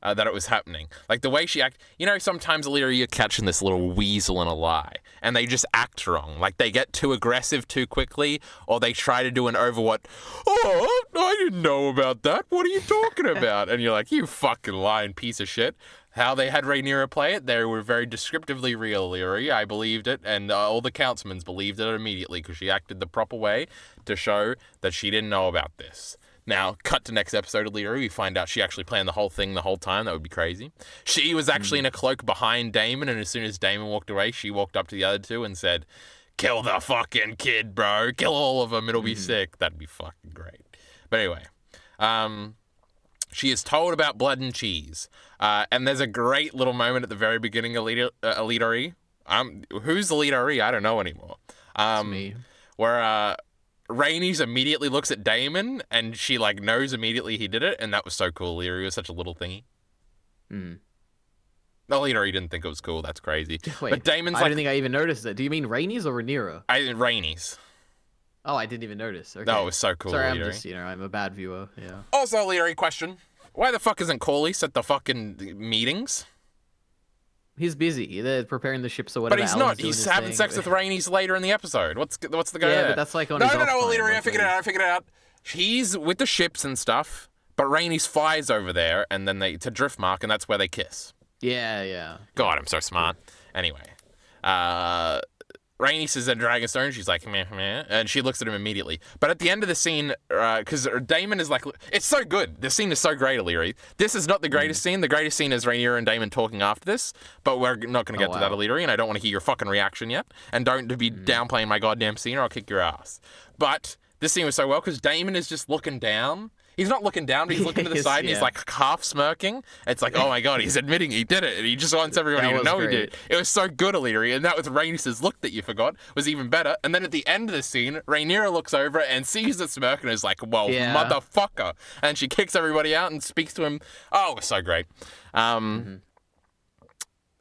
that it was happening. Like, the way she act, you know, sometimes, EliteAri, you're catching this little weasel in a lie, and they just act wrong. Like, they get too aggressive too quickly, or they try to do an over what, oh, I didn't know about that. What are you talking about? And you're like, you fucking lying piece of shit. How they had Rhaenyra play it, they were very descriptively real, EliteAri. I believed it, and all the councilmen believed it immediately because she acted the proper way to show that she didn't know about this. Now, cut to next episode of EliteAri, we find out she actually planned the whole thing the whole time. That would be crazy. She was actually in a cloak behind Daemon, and as soon as Daemon walked away, she walked up to the other two and said, kill the fucking kid, bro. Kill all of them. It'll be sick. That'd be fucking great. But anyway, she is told about blood and cheese. And there's a great little moment at the very beginning of EliteAri. Who's EliteAri? I don't know anymore. It's me. Where Rhaenys immediately looks at Daemon, and she like knows immediately he did it, and that was so cool. EliteAri was such a little thingy. EliteAri didn't think it was cool. That's crazy. Wait, but Daemon's I don't think I even noticed it. Do you mean Rhaenys or Rhaenyra? Rhaenys. Oh, I didn't even notice. Okay. No, it was so cool. Sorry, I'm EliteAri. just, I'm a bad viewer. Yeah. Also, EliteAri question. Why the fuck isn't Corlys at the fucking meetings? He's busy. They're preparing the ships or whatever. But he's Alan's not. doing He's his having thing. sex with Rhaenys later in the episode. What's the go Yeah, there? but that's like on no, his no, off no, time, EliteAri, I like, figured it out. I figured it out. He's with the ships and stuff, but Rhaenys flies over there, and then to Driftmark, and that's where they kiss. Yeah. God, I'm so smart. Anyway, Rhaenys is at Dragonstone. She's like, meh, meh, and she looks at him immediately. But at the end of the scene, because Daemon is like, it's so good. The scene is so great, EliteAri. This is not the greatest scene. The greatest scene is Rhaenyra and Daemon talking after this, but we're not going to get to that, EliteAri, and I don't want to hear your fucking reaction yet. And don't be downplaying my goddamn scene, or I'll kick your ass. But this scene was so well because Daemon is just looking down. He's not looking down, but he's looking to the side, and he's like half smirking. It's like, oh my god, he's admitting he did it, and he just wants everybody to know he did it. It was so good, EliteAri, and that with Rhaenys' look that you forgot was even better. And then at the end of the scene, Rhaenyra looks over and sees the smirk and is like, well, motherfucker. And she kicks everybody out and speaks to him. Oh, it was so great.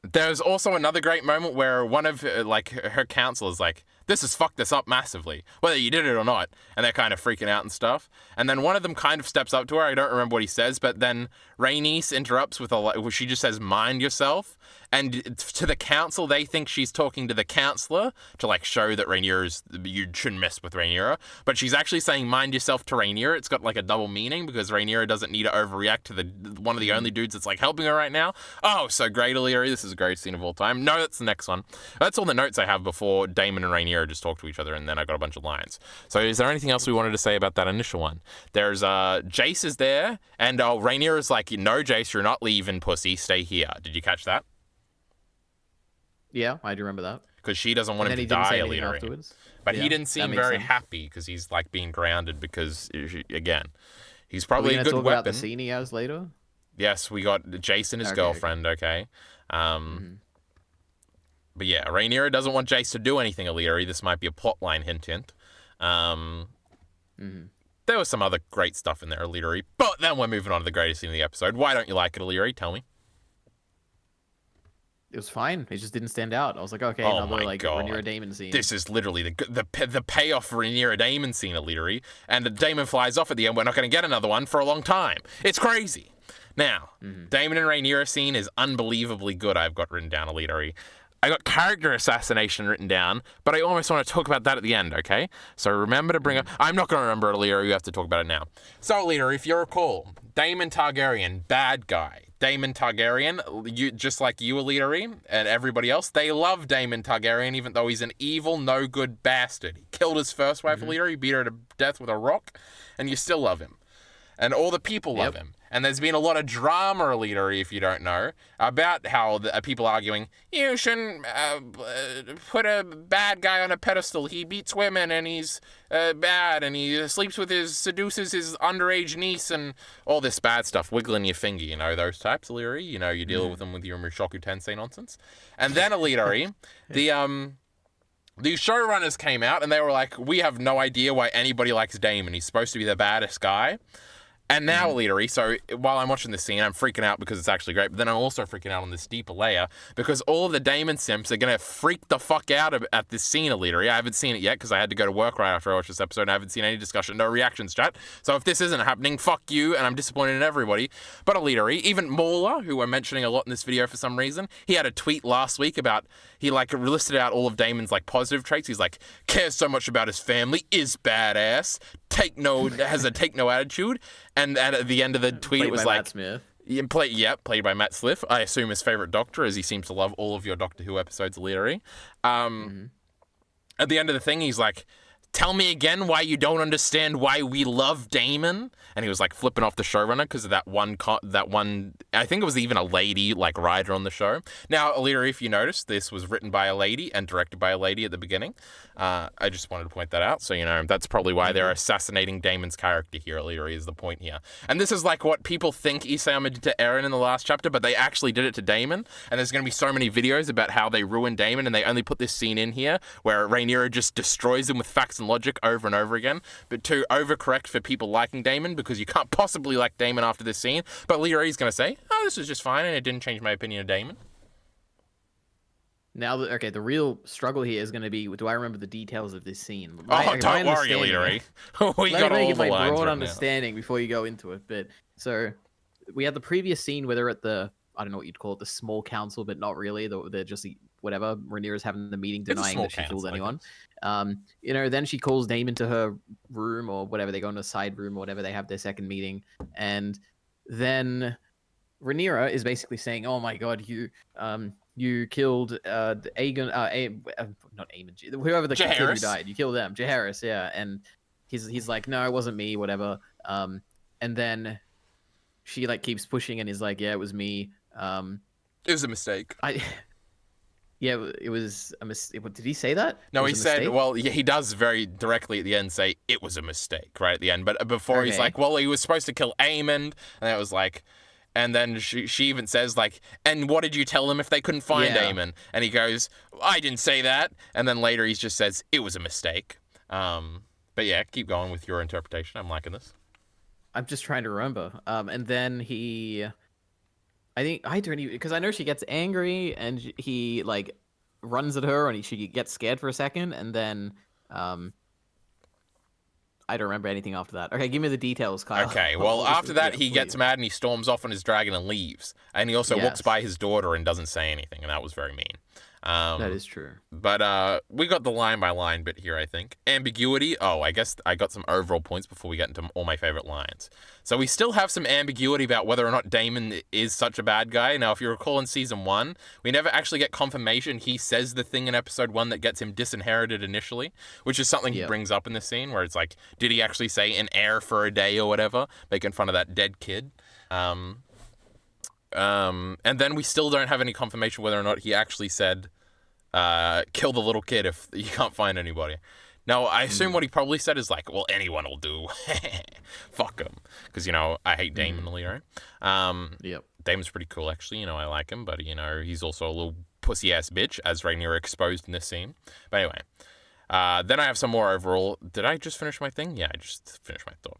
There's also another great moment where one of her counselors like, this has fucked us up massively, whether you did it or not. And they're kind of freaking out and stuff. And then one of them kind of steps up to her. I don't remember what he says, but then Rhaenys interrupts with she just says, mind yourself. And to the council, they think she's talking to the counselor to like show that you shouldn't mess with Rhaenyra. But she's actually saying mind yourself to Rhaenyra. It's got like a double meaning because Rhaenyra doesn't need to overreact to one of the only dudes that's like helping her right now. Oh, so great, EliteAri. This is a great scene of all time. No, that's the next one. That's all the notes I have before Daemon and Rhaenyra just talk to each other, and then I got a bunch of lines. So is there anything else we wanted to say about that initial one? There's Jace is there, and Rhaenyra's like, no, Jace, you're not leaving, pussy. Stay here. Did you catch that? Yeah, I do remember that. Because she doesn't want him to die, EliteAri. But he didn't seem very happy because he's like being grounded because, again, he's probably a good weapon. About the scene he has later? Yes, we got Jace and his girlfriend, okay? But yeah, Rhaenyra doesn't want Jace to do anything, EliteAri. This might be a plotline hint. There was some other great stuff in there, EliteAri. But then we're moving on to the greatest scene of the episode. Why don't you like it, EliteAri? Tell me. It was fine. It just didn't stand out. I was like, okay, another like Rhaenyra Daemon scene. This is literally the payoff for Rhaenyra Daemon scene, EliteAri. And the Daemon flies off at the end. We're not going to get another one for a long time. It's crazy. Now, Daemon and Rhaenyra scene is unbelievably good. I've got written down, EliteAri. I got character assassination written down, but I almost want to talk about that at the end, okay? So remember to bring up... I'm not going to remember it, EliteAri. You have to talk about it now. So, EliteAri, if you recall, Daemon Targaryen, bad guy. Daemon Targaryen, just like you, EliteAri, and everybody else, they love Daemon Targaryen, even though he's an evil, no-good bastard. He killed his first wife, EliteAri, beat her to death with a rock, and you still love him. And all the people love him. And there's been a lot of drama, EliteAri, if you don't know, about how people arguing, you shouldn't put a bad guy on a pedestal. He beats women and he's bad and he seduces his underage niece and all this bad stuff, wiggling your finger, you know, those types, EliteAri. You know, you deal with them with your Mushoku Tensei nonsense. And then, EliteAri, these showrunners came out and they were like, we have no idea why anybody likes Damon. He's supposed to be the baddest guy. And now, EliteAri, so while I'm watching this scene, I'm freaking out because it's actually great, but then I'm also freaking out on this deeper layer because all of the Damon simps are going to freak the fuck out at this scene, EliteAri. I haven't seen it yet because I had to go to work right after I watched this episode, and I haven't seen any discussion, no reactions, chat. So if this isn't happening, fuck you, and I'm disappointed in everybody. But EliteAri, even Mauler, who we're mentioning a lot in this video for some reason, he had a tweet last week about, he like listed out all of Damon's like positive traits. He's like, cares so much about his family, is badass, has a take no attitude, and at the end of the tweet it was like, Matt Smith. Played by Matt Smith. I assume his favorite Doctor, as he seems to love all of your Doctor Who episodes, EliteAri. At the end of the thing, he's like, tell me again why you don't understand why we love Damon. And he was like flipping off the showrunner because of that one, I think it was even a lady like writer on the show. Now, EliteAri, if you noticed, this was written by a lady and directed by a lady at the beginning. I just wanted to point that out. So, you know, that's probably why they're assassinating Damon's character here. EliteAri is the point here. And this is like what people think Isayama did to Eren in the last chapter, but they actually did it to Damon. And there's going to be so many videos about how they ruined Damon, and they only put this scene in here where Rhaenyra just destroys him with facts and logic over and over again, but to overcorrect for people liking Damon, because you can't possibly like Damon after this scene. But EliteAri is going to say, oh, this was just fine, and it didn't change my opinion of Damon. Now, okay, the real struggle here is going to be, do I remember the details of this scene? Don't worry, EliteAri. We got all the lines broad right understanding before you go into it. But so we had the previous scene where they're at the, I don't know what you'd call it, the small council, but not really. They're just whatever. Rhaenyra's having the meeting denying that she killed anyone. You know, then she calls Damon to her room or whatever. They go into a side room or whatever. They have their second meeting, and then Rhaenyra is basically saying, "Oh my God, you killed not Aemon, whoever the kid who died. You killed them, Jaehaerys, yeah." And he's like, "No, it wasn't me, whatever." And then she like keeps pushing and is like, "Yeah, it was me." It was a mistake. Yeah, it was a mistake. Did he say that? No, he said, well, yeah, he does very directly at the end say it was a mistake, right at the end. But before he's like, well, he was supposed to kill Aemon, and it was like, and then she even says like, and what did you tell them if they couldn't find Aemon? And he goes, I didn't say that. And then later he just says it was a mistake. But yeah, keep going with your interpretation. I'm liking this. I'm just trying to remember. And then I think I don't even, because I know she gets angry and he like runs at her and she gets scared for a second, and then I don't remember anything after that. Okay, give me the details, Kyle. Okay, well, after that he gets mad and he storms off on his dragon and leaves, and he also walks by his daughter and doesn't say anything, and that was very mean. That is true. But we got the line by line bit here, I think. Ambiguity. Oh, I guess I got some overall points before we get into all my favorite lines. So we still have some ambiguity about whether or not Damon is such a bad guy. Now, if you recall in season 1, we never actually get confirmation he says the thing in episode 1 that gets him disinherited initially, which is something he brings up in this scene where it's like, did he actually say an heir for a day or whatever, making fun of that dead kid? And then we still don't have any confirmation whether or not he actually said, kill the little kid if you can't find anybody. Now, I assume what he probably said is like, well, anyone will do. Fuck him. Because, you know, I hate Damon Leary. Yep. Damon's pretty cool, actually. You know, I like him. But, you know, he's also a little pussy-ass bitch, as Rhaenyra exposed in this scene. But anyway. Then I have some more overall. Did I just finish my thing? Yeah, I just finished my thought.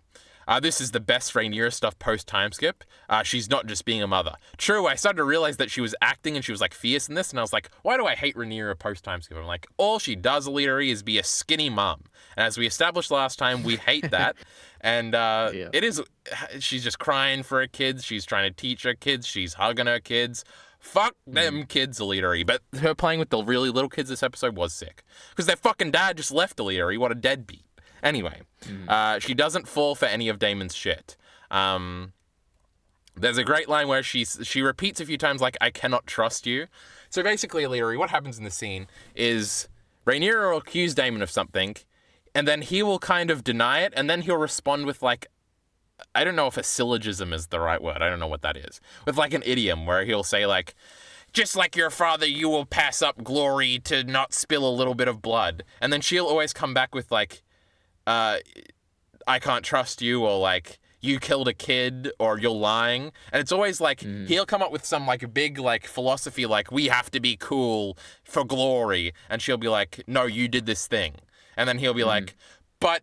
This is the best Rhaenyra stuff post-time skip. She's not just being a mother. True, I started to realize that she was acting and she was like fierce in this, and I was like, why do I hate Rhaenyra post-time skip? I'm like, all she does, EliteAri, is be a skinny mum. And as we established last time, we hate that. And it is, she's just crying for her kids. She's trying to teach her kids. She's hugging her kids. Fuck them kids, EliteAri. But her playing with the really little kids this episode was sick. Because their fucking dad just left EliteAri. What a deadbeat. Anyway, she doesn't fall for any of Damon's shit. There's a great line where she repeats a few times like, I cannot trust you. So basically, EliteAri, what happens in the scene is Rhaenyra will accuse Damon of something, and then he will kind of deny it, and then he'll respond with like, I don't know if a syllogism is the right word. I don't know what that is. With like an idiom where he'll say like, just like your father, you will pass up glory to not spill a little bit of blood. And then she'll always come back with like, I can't trust you, or like, you killed a kid or you're lying. And it's always like he'll come up with some like big like philosophy like we have to be cool for glory, and she'll be like, no, you did this thing. And then he'll be like, but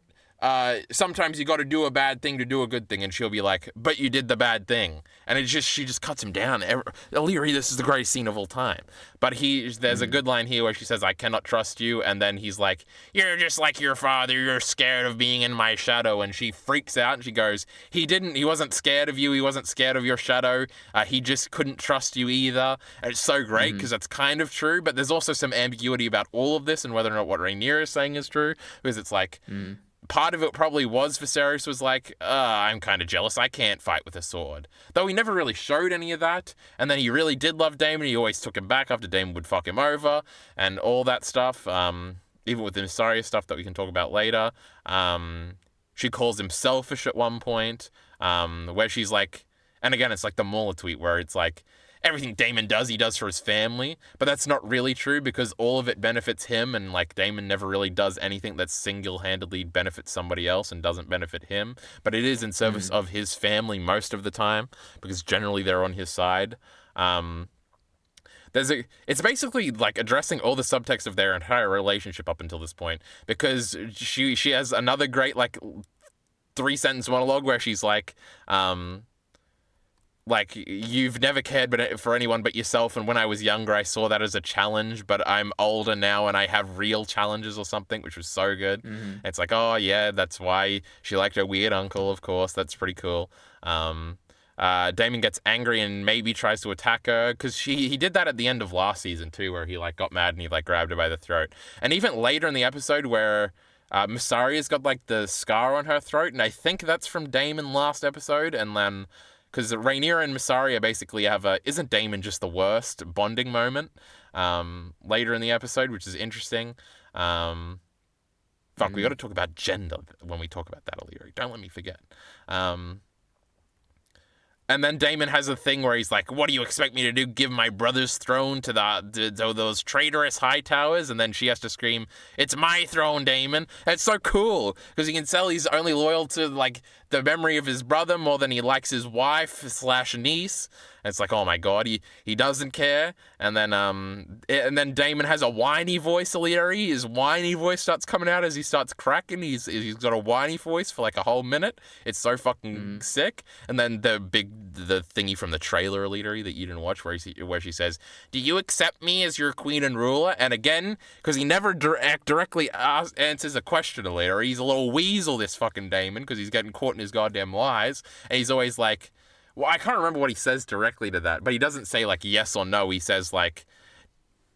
sometimes you got to do a bad thing to do a good thing, and she'll be like, but you did the bad thing. And she just cuts him down. EliteAri, this is the greatest scene of all time. But there's a good line here where she says, I cannot trust you, and then he's like, you're just like your father, you're scared of being in my shadow. And she freaks out and she goes, he wasn't scared of you, he wasn't scared of your shadow, he just couldn't trust you either. And it's so great because that's kind of true, but there's also some ambiguity about all of this and whether or not what Rhaenyra is saying is true, because it's like part of it probably was Viserys was like, I'm kind of jealous, I can't fight with a sword. Though he never really showed any of that. And then he really did love Daemon. He always took him back after Daemon would fuck him over and all that stuff. Even with the Mysaria stuff that we can talk about later. She calls him selfish at one point, where she's like, and again, it's like the Mauler tweet where it's like, everything Daemon does, he does for his family, but that's not really true because all of it benefits him, and like Daemon never really does anything that single-handedly benefits somebody else and doesn't benefit him, but it is in service of his family most of the time because generally they're on his side. It's basically like addressing all the subtext of their entire relationship up until this point, because she has another great like 3-sentence monologue where she's like, you've never cared for anyone but yourself, and when I was younger I saw that as a challenge, but I'm older now and I have real challenges or something, which was so good. It's like, oh yeah, that's why she liked her weird uncle, of course, that's pretty cool. Daemon gets angry and maybe tries to attack her, because he did that at the end of last season too, where he like got mad and he like grabbed her by the throat. And even later in the episode where Mysaria's got like the scar on her throat, and I think that's from Daemon last episode, and then because Rhaenyra and Mysaria basically have isn't Daemon just the worst bonding moment later in the episode, which is interesting. We got to talk about gender when we talk about that, EliteAri. Don't let me forget. And then Daemon has a thing where he's like, what do you expect me to do? Give my brother's throne to those traitorous high towers? And then she has to scream, it's my throne, Daemon. And it's so cool because you can tell he's only loyal to like the memory of his brother more than he likes his wife/niece. And it's like, oh my God, he doesn't care. And then Daemon has a whiny voice, EliteAri. His whiny voice starts coming out as he starts cracking. He's got a whiny voice for like a whole minute. It's so fucking sick. And then the thingy from the trailer, EliteAri, that you didn't watch, where she says, do you accept me as your queen and ruler? And again, because he never directly answers a question, EliteAri, he's a little weasel, this fucking Daemon, because he's getting caught in his goddamn lies. And he's always like, well, I can't remember what he says directly to that, but he doesn't say like yes or no. He says like,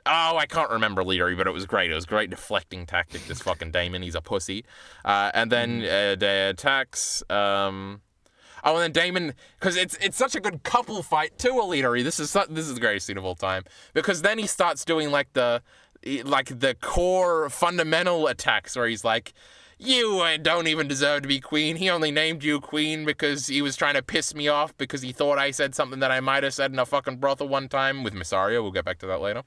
oh, I can't remember, EliteAri, but it was great. It was a great deflecting tactic, this fucking Daemon. He's a pussy. And then the attacks. And then Daemon, because it's such a good couple fight too, EliteAri. This is the greatest scene of all time, because then he starts doing like the core fundamental attacks where he's like, you don't even deserve to be queen. He only named you queen because he was trying to piss me off because he thought I said something that I might have said in a fucking brothel one time with Mysaria. We'll get back to that later.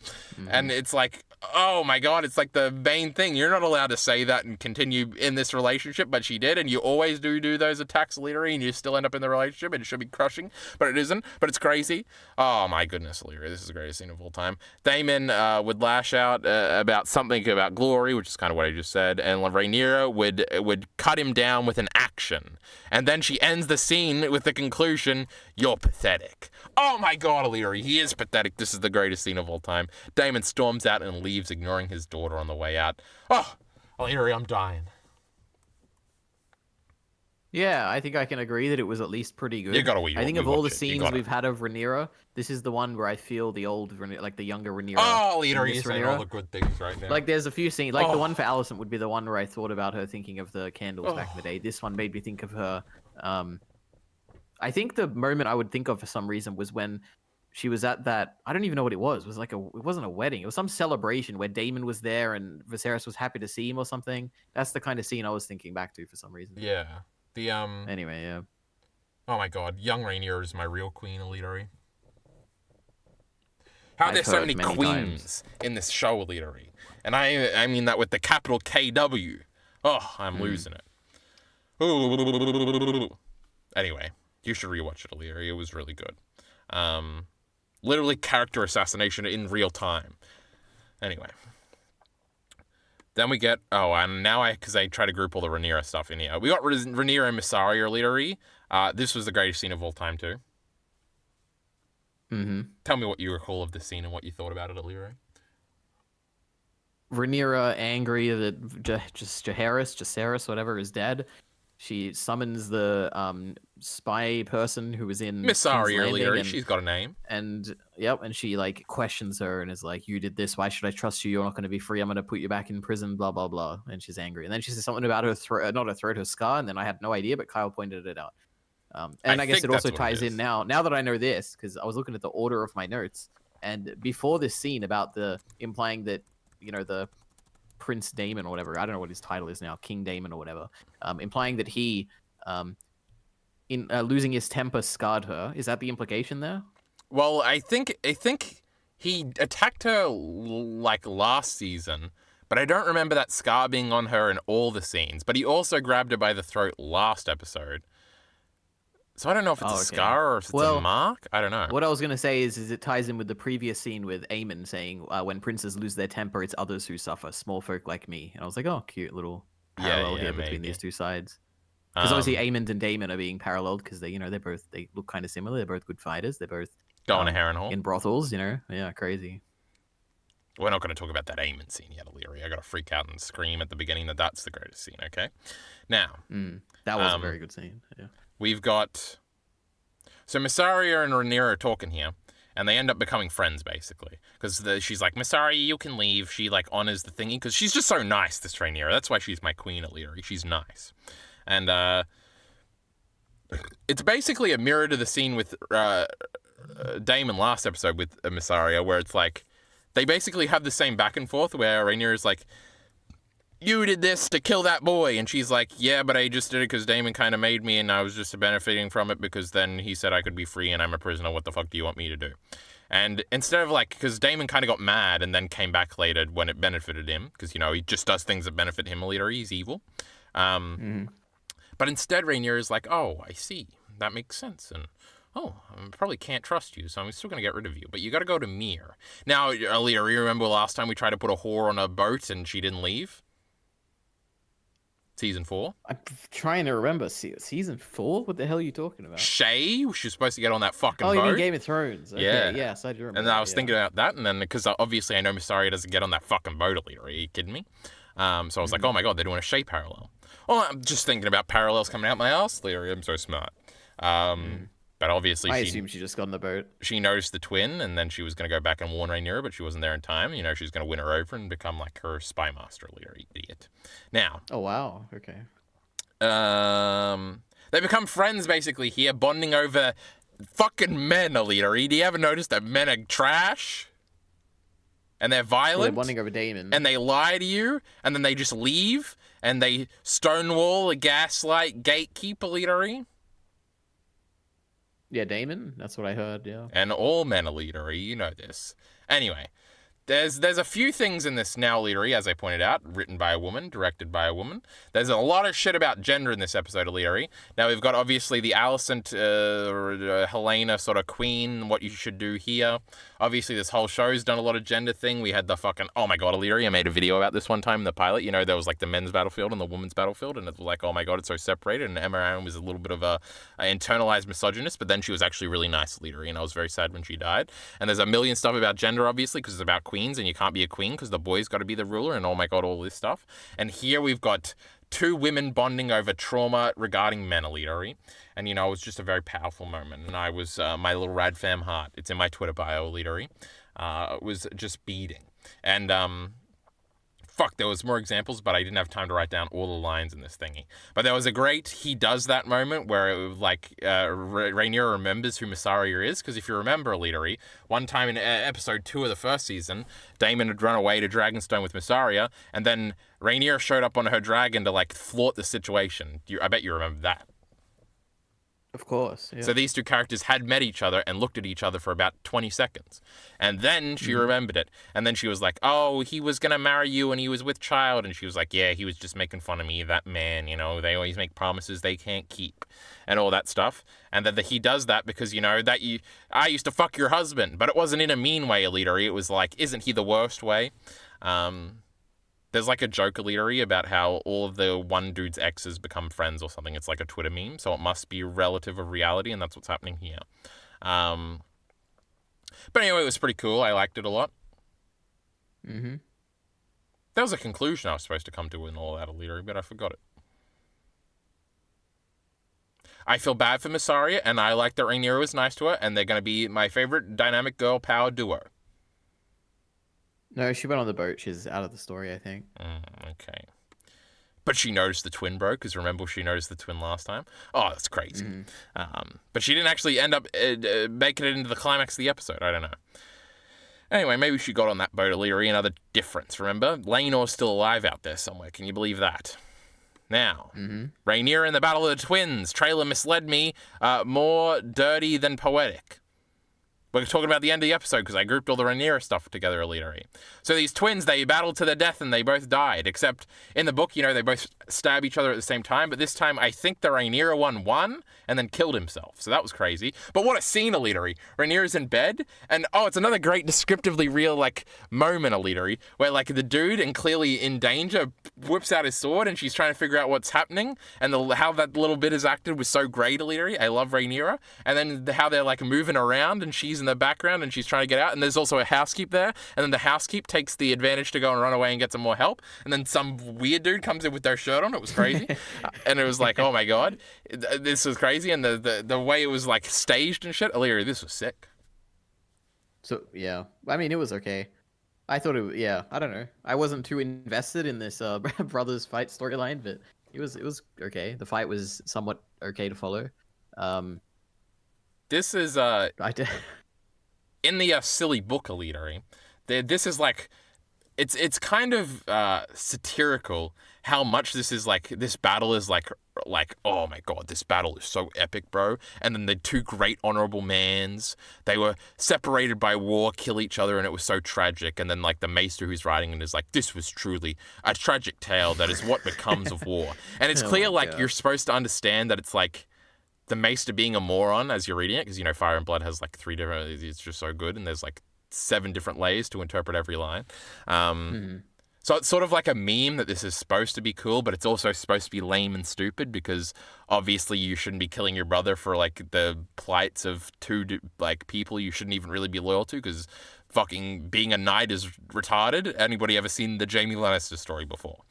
And it's like, oh my God, it's like the main thing. You're not allowed to say that and continue in this relationship, but she did, and you always do those attacks, EliteAri, and you still end up in the relationship, and it should be crushing, but it isn't, but it's crazy. Oh my goodness, EliteAri, this is the greatest scene of all time. Daemon would lash out about something about glory, which is kind of what I just said, and Rhaenyra would cut him down with an action. And then she ends the scene with the conclusion, you're pathetic. Oh my God, EliteAri, he is pathetic. This is the greatest scene of all time. Daemon storms out and leaves, ignoring his daughter on the way out. Oh, EliteAri, I'm dying. Yeah, I think I can agree that it was at least pretty good. You gotta I think of all the scenes we've had of Rhaenyra, this is the one where I feel the old, like the younger Rhaenyra. Oh, EliteAri, you're saying all the good things right now. Like there's a few scenes, like the one for Alicent would be the one where I thought about her thinking of the candles back in the day. This one made me think of her. I think the moment I would think of for some reason was when she was at that, I don't even know what it was. It was like it wasn't a wedding. It was some celebration where Daemon was there and Viserys was happy to see him or something. That's the kind of scene I was thinking back to for some reason. Yeah. Anyway, yeah. Oh my God, young Rhaenyra is my real queen, EliteAri. How are there so many queens in this show, EliteAri? And I mean that with the capital KW. Oh, I'm losing it. Ooh. Anyway, you should rewatch it, Illyria. It was really good. Literally character assassination in real time. Anyway. Then we get, and now because I try to group all the Rhaenyra stuff in here. We got Rhaenyra and Mysaria EliteAri. This was the greatest scene of all time, too. Mm-hmm. Tell me what you recall of this scene and what you thought about it, EliteAri. Rhaenyra angry that Jacaerys, whatever, is dead. She summons the spy person who was in Mysaria EliteAri. She's got a name. And she like questions her and is like, "You did this. Why should I trust you? You're not going to be free. I'm going to put you back in prison." Blah blah blah. And she's angry. And then she says something about her throat, not her throat, her scar. And then I had no idea, but Kyle pointed it out. And I guess it also ties in now that I know this, because I was looking at the order of my notes, and before this scene about the implying that the Prince Daemon or whatever, I don't know what his title is now, King Daemon or whatever, implying that he, in losing his temper, scarred her. Is that the implication there? Well, I think he attacked her like last season, but I don't remember that scar being on her in all the scenes. But he also grabbed her by the throat last episode. So I don't know if it's a scar or if it's a mark. I don't know. What I was going to say is it ties in with the previous scene with Aemon saying, when princes lose their temper, it's others who suffer, small folk like me. And I was like, oh, cute little parallel here between these two sides. Because obviously Aemon and Daemon are being paralleled because they look kind of similar. They're both good fighters. They're both going to Harrenhal in brothels. Yeah, crazy. We're not going to talk about that Aemon scene yet, Illyria. I got to freak out and scream at the beginning that's the greatest scene. Okay, now that was a very good scene. Yeah. We've got... So Mysaria and Rhaenyra are talking here, and they end up becoming friends, basically. Because she's like, Mysaria, you can leave. She, like, honors the thingy, because she's just so nice, this Rhaenyra. That's why she's my queen at EliteAri. She's nice. And, it's basically a mirror to the scene with Daemon last episode with Mysaria, where it's like, they basically have the same back and forth, where Rhaenyra's like, you did this to kill that boy. And she's like, yeah, but I just did it because Daemon kind of made me and I was just benefiting from it because then he said I could be free and I'm a prisoner. What the fuck do you want me to do? And instead of like, because Daemon kind of got mad and then came back later when it benefited him, because, he just does things that benefit him later. He's evil. But instead, Rhaenyra is like, oh, I see. That makes sense. And I probably can't trust you, so I'm still going to get rid of you. But you got to go to Myr. Now, earlier, you remember last time we tried to put a whore on a boat and she didn't leave? Season 4? I'm trying to remember. Season 4? What the hell are you talking about? Shay? She was supposed to get on that fucking boat. Oh, you mean Game of Thrones? Okay, yeah. Yes, I do remember. And I was thinking about that, and then, because obviously I know Mysaria doesn't get on that fucking boat later. Are you kidding me? So I was like, oh my god, they're doing a Shay parallel. Oh, I'm just thinking about parallels coming out my ass, Larry. I'm so smart. But obviously, I assume she just got on the boat. She noticed the twin, and then she was going to go back and warn Rhaenyra, but she wasn't there in time. She was going to win her over and become like her spy master, Larry, idiot. Now. Oh wow. Okay. They become friends basically here, bonding over fucking men, EliteAri. Do you ever notice that men are trash? And they're violent. Well, they're bonding over Daemon. And they lie to you, and then they just leave, and they stonewall, gaslight, gatekeep, EliteAri. Yeah, Daemon. That's what I heard, yeah. And all men, EliteAri. You know this. Anyway. There's a few things in this now, EliteAri, as I pointed out, written by a woman, directed by a woman. There's a lot of shit about gender in this episode, EliteAri. Now, we've got, obviously, the Alicent, Helena sort of queen, what you should do here. Obviously, this whole show's done a lot of gender thing. We had the fucking... Oh, my God, EliteAri, I made a video about this one time in the pilot. There was, like, the men's battlefield and the women's battlefield, and it was like, oh, my God, it's so separated. And Emma Aaron was a little bit of a internalized misogynist, but then she was actually really nice, EliteAri, and I was very sad when she died. And there's a million stuff about gender, obviously, because it's about queens, and you can't be a queen because the boy's got to be the ruler, and oh my god, all this stuff. And here we've got two women bonding over trauma regarding men, EliteAri. And it was just a very powerful moment, and I was my little radfam heart, it's in my Twitter bio, EliteAri, was just beating. And there was more examples, but I didn't have time to write down all the lines in this thingy. But there was a great he does that moment where it was like Rhaenyra remembers who Mysaria is, because if you remember, EliteAri, one time in episode 2 of the first season, Daemon had run away to Dragonstone with Mysaria, and then Rhaenyra showed up on her dragon to like thwart the situation. I bet you remember that. Of course, yeah. So these two characters had met each other and looked at each other for about 20 seconds. And then she remembered it. And then she was like, oh, he was going to marry you and he was with child. And she was like, yeah, he was just making fun of me, that man, you know, they always make promises they can't keep and all that stuff. And that he does that because, you know, I used to fuck your husband, but it wasn't in a mean way, EliteAri. It was like, isn't he the worst way? There's like a joke, EliteAri, about how all of the one dude's exes become friends or something. It's like a Twitter meme, so it must be relative of reality, and that's what's happening here. But anyway, it was pretty cool. I liked it a lot. Mm-hmm. There was a conclusion I was supposed to come to in all that, EliteAri, but I forgot it. I feel bad for Missaria, and I like that Rhaenyra was nice to her, and they're going to be my favorite dynamic girl power duo. No, she went on the boat. She's out of the story, I think. Okay. But she noticed the twin, bro, because remember she noticed the twin last time? Oh, that's crazy. But she didn't actually end up making it into the climax of the episode. I don't know. Anyway, maybe she got on that boat, EliteAri. Another difference, remember? Laenor's still alive out there somewhere. Can you believe that? Now, Rhaenyra in the Battle of the Twins. Trailer misled me. More dirty than poetic. We're talking about the end of the episode because I grouped all the Rhaenyra stuff together, EliteAri. So these twins, they battled to their death and they both died. Except in the book, you know, they both stab each other at the same time. But this time, I think the Rhaenyra one won and then killed himself. So that was crazy. But what a scene, EliteAri. Rhaenyra's in bed. And, oh, it's another great descriptively real, like, moment, EliteAri. Where, like, the dude, and clearly in danger, whips out his sword and she's trying to figure out what's happening. And how that little bit is acted was so great, EliteAri. I love Rhaenyra. And then how they're, like, moving around and she's in the background and she's trying to get out, and there's also a housekeep there, and then the housekeep takes the advantage to go and run away and get some more help, and then some weird dude comes in with their shirt on. It was crazy. And it was like, oh my god, this was crazy. And the way it was like staged and shit, EliteAri, this was sick. So yeah, I mean, it was okay. I thought it, yeah, I don't know. I wasn't too invested in this brothers fight storyline, but it was okay. The fight was somewhat okay to follow. This is I did. in the silly book, EliteAri, this is like, it's kind of satirical how much this is like, this battle is like, oh my god, this battle is so epic, bro. And then the two great honorable mans, they were separated by war, kill each other, and it was so tragic. And then like the maester who's writing it is like, this was truly a tragic tale that is what becomes of war. And it's clear, like, God. you're supposed to understand that it's like, the maester being a moron as you're reading it, because, you know, Fire and Blood has like 3 different, it's just so good, and there's like 7 different layers to interpret every line. So it's sort of like a meme that this is supposed to be cool, but it's also supposed to be lame and stupid, because obviously you shouldn't be killing your brother for like the plights of two like people you shouldn't even really be loyal to, because fucking being a knight is retarded. Anybody ever seen the Jaime Lannister story before?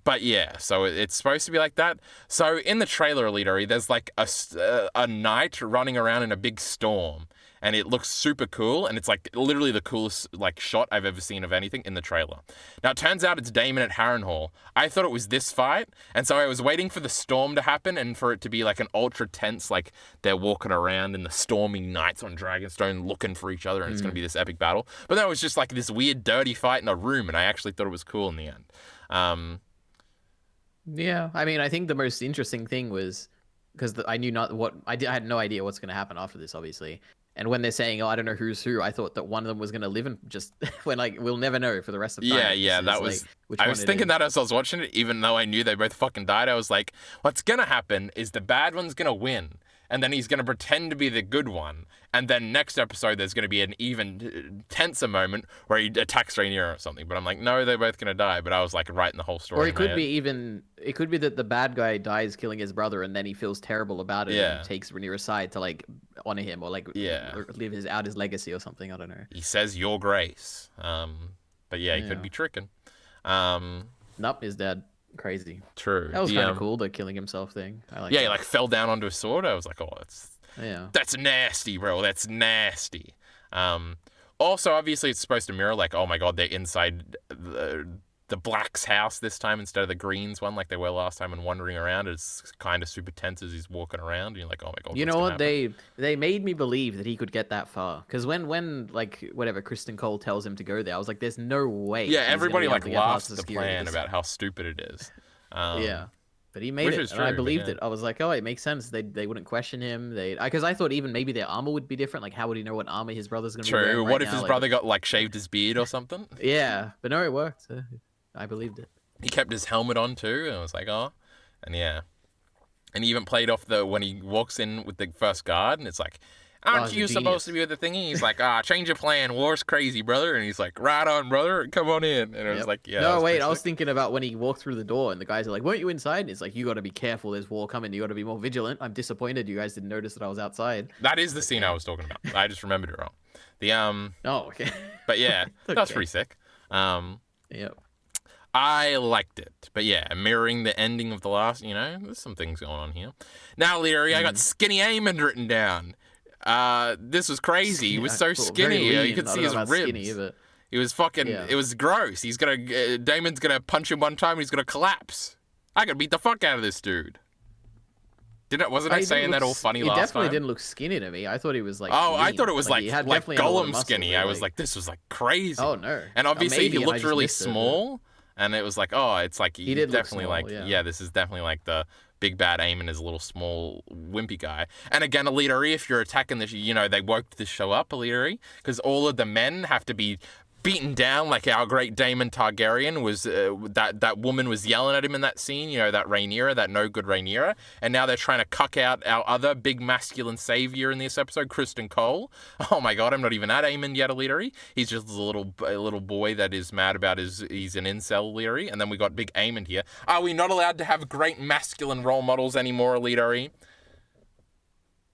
But yeah, so it's supposed to be like that. So in the trailer, EliteAri, there's like a knight running around in a big storm, and it looks super cool, and it's like literally the coolest like shot I've ever seen of anything in the trailer. Now it turns out it's Daemon at Harrenhal. I thought it was this fight, and so I was waiting for the storm to happen and for it to be like an ultra tense, like they're walking around in the stormy nights on Dragonstone looking for each other, and it's going to be this epic battle. But then it was just like this weird dirty fight in a room, and I actually thought it was cool in the end. Yeah, I mean, I think the most interesting thing was because I knew not what I had no idea what's going to happen after this, obviously. And when they're saying, "Oh, I don't know who's who," I thought that one of them was going to live and just when like we'll never know for the rest of time. Yeah, that was. Like, I was thinking that as I was watching it, even though I knew they both fucking died. I was like, what's gonna happen is the bad one's gonna win, and then he's gonna pretend to be the good one, and then next episode there's gonna be an even tenser moment where he attacks Rhaenyra or something. But I'm like, no, they're both gonna die. But I was like writing the whole story. Or it could be even it could be that the bad guy dies killing his brother, and then he feels terrible about it and takes Rhaenyra's side to like honor him or like live out his legacy or something. I don't know. He says your grace. But yeah, he could be tricking. Nope, his dad. Crazy. True. That was kind of cool, the killing himself thing. I like. Yeah, he like fell down onto a sword. I was like, oh, that's nasty, bro. That's nasty. Also, obviously, it's supposed to mirror like, oh my god, they're inside the Black's house this time instead of the Green's one, like they were last time, and wandering around. It's kind of super tense as he's walking around. And you're like, oh my god. You know what? They made me believe that he could get that far, because when like whatever Kristen Cole tells him to go there, I was like, there's no way. Yeah, everybody like laughs at the plan about how stupid it is. Yeah. But he made Which it, is and I true, but believed yeah. it. I was like, oh, it makes sense. They wouldn't question him. Because I thought even maybe their armor would be different. Like, how would he know what armor his brother's gonna be True. wearing right What if now? his Like, brother got like shaved his beard or something? yeah, but no, it worked. I believed it. He kept his helmet on too, and I was like, oh, and yeah. And he even played off when he walks in with the first guard, and it's like, aren't he's a you supposed to be with the thingy? He's like, change your plan. War's crazy, brother. And he's like, right on, brother. Come on in. And it was like, yeah. No, wait, I was thinking about when he walked through the door, and the guys are like, weren't you inside? And it's like, you got to be careful. There's war coming. You got to be more vigilant. I'm disappointed you guys didn't notice that I was outside. That is the scene I was talking about. I just remembered it wrong. Oh, okay. But yeah, Okay. that's pretty sick. Yep. I liked it. But yeah, mirroring the ending of the last, there's some things going on here. Now, Leary, I got Skinny Eamon written down. This was crazy. He was so Cool. skinny. Very lean. You could I see don't his know about ribs. skinny, but... It was fucking, It was gross. Damon's gonna punch him one time and he's gonna collapse. I could beat the fuck out of this dude. Wasn't I saying that all funny last time? He definitely didn't look skinny to me. I thought he was like. Oh, I lean. thought it was he had like definitely had a lot of Gollum muscle, skinny. but, I was like, this was like crazy. Oh no. And obviously maybe, he and I looked just really missed it, small, and it was like, oh, it's like He did look definitely small, like yeah. this is definitely like the big bad Eamon is a little small wimpy guy. And again, EliteAri, if you're attacking this, they woke this show up, EliteAri, because all of the men have to be beaten down like our great Daemon Targaryen was. That woman was yelling at him in that scene, that Rhaenyra, that no good Rhaenyra, and now they're trying to cuck out our other big masculine savior in this episode, Kristen Cole. Oh my god, I'm not even at Aemon yet, EliteAri. He's just a little boy that is mad about he's an incel, EliteAri. And then we got big Aemon here. Are we not allowed to have great masculine role models anymore, EliteAri?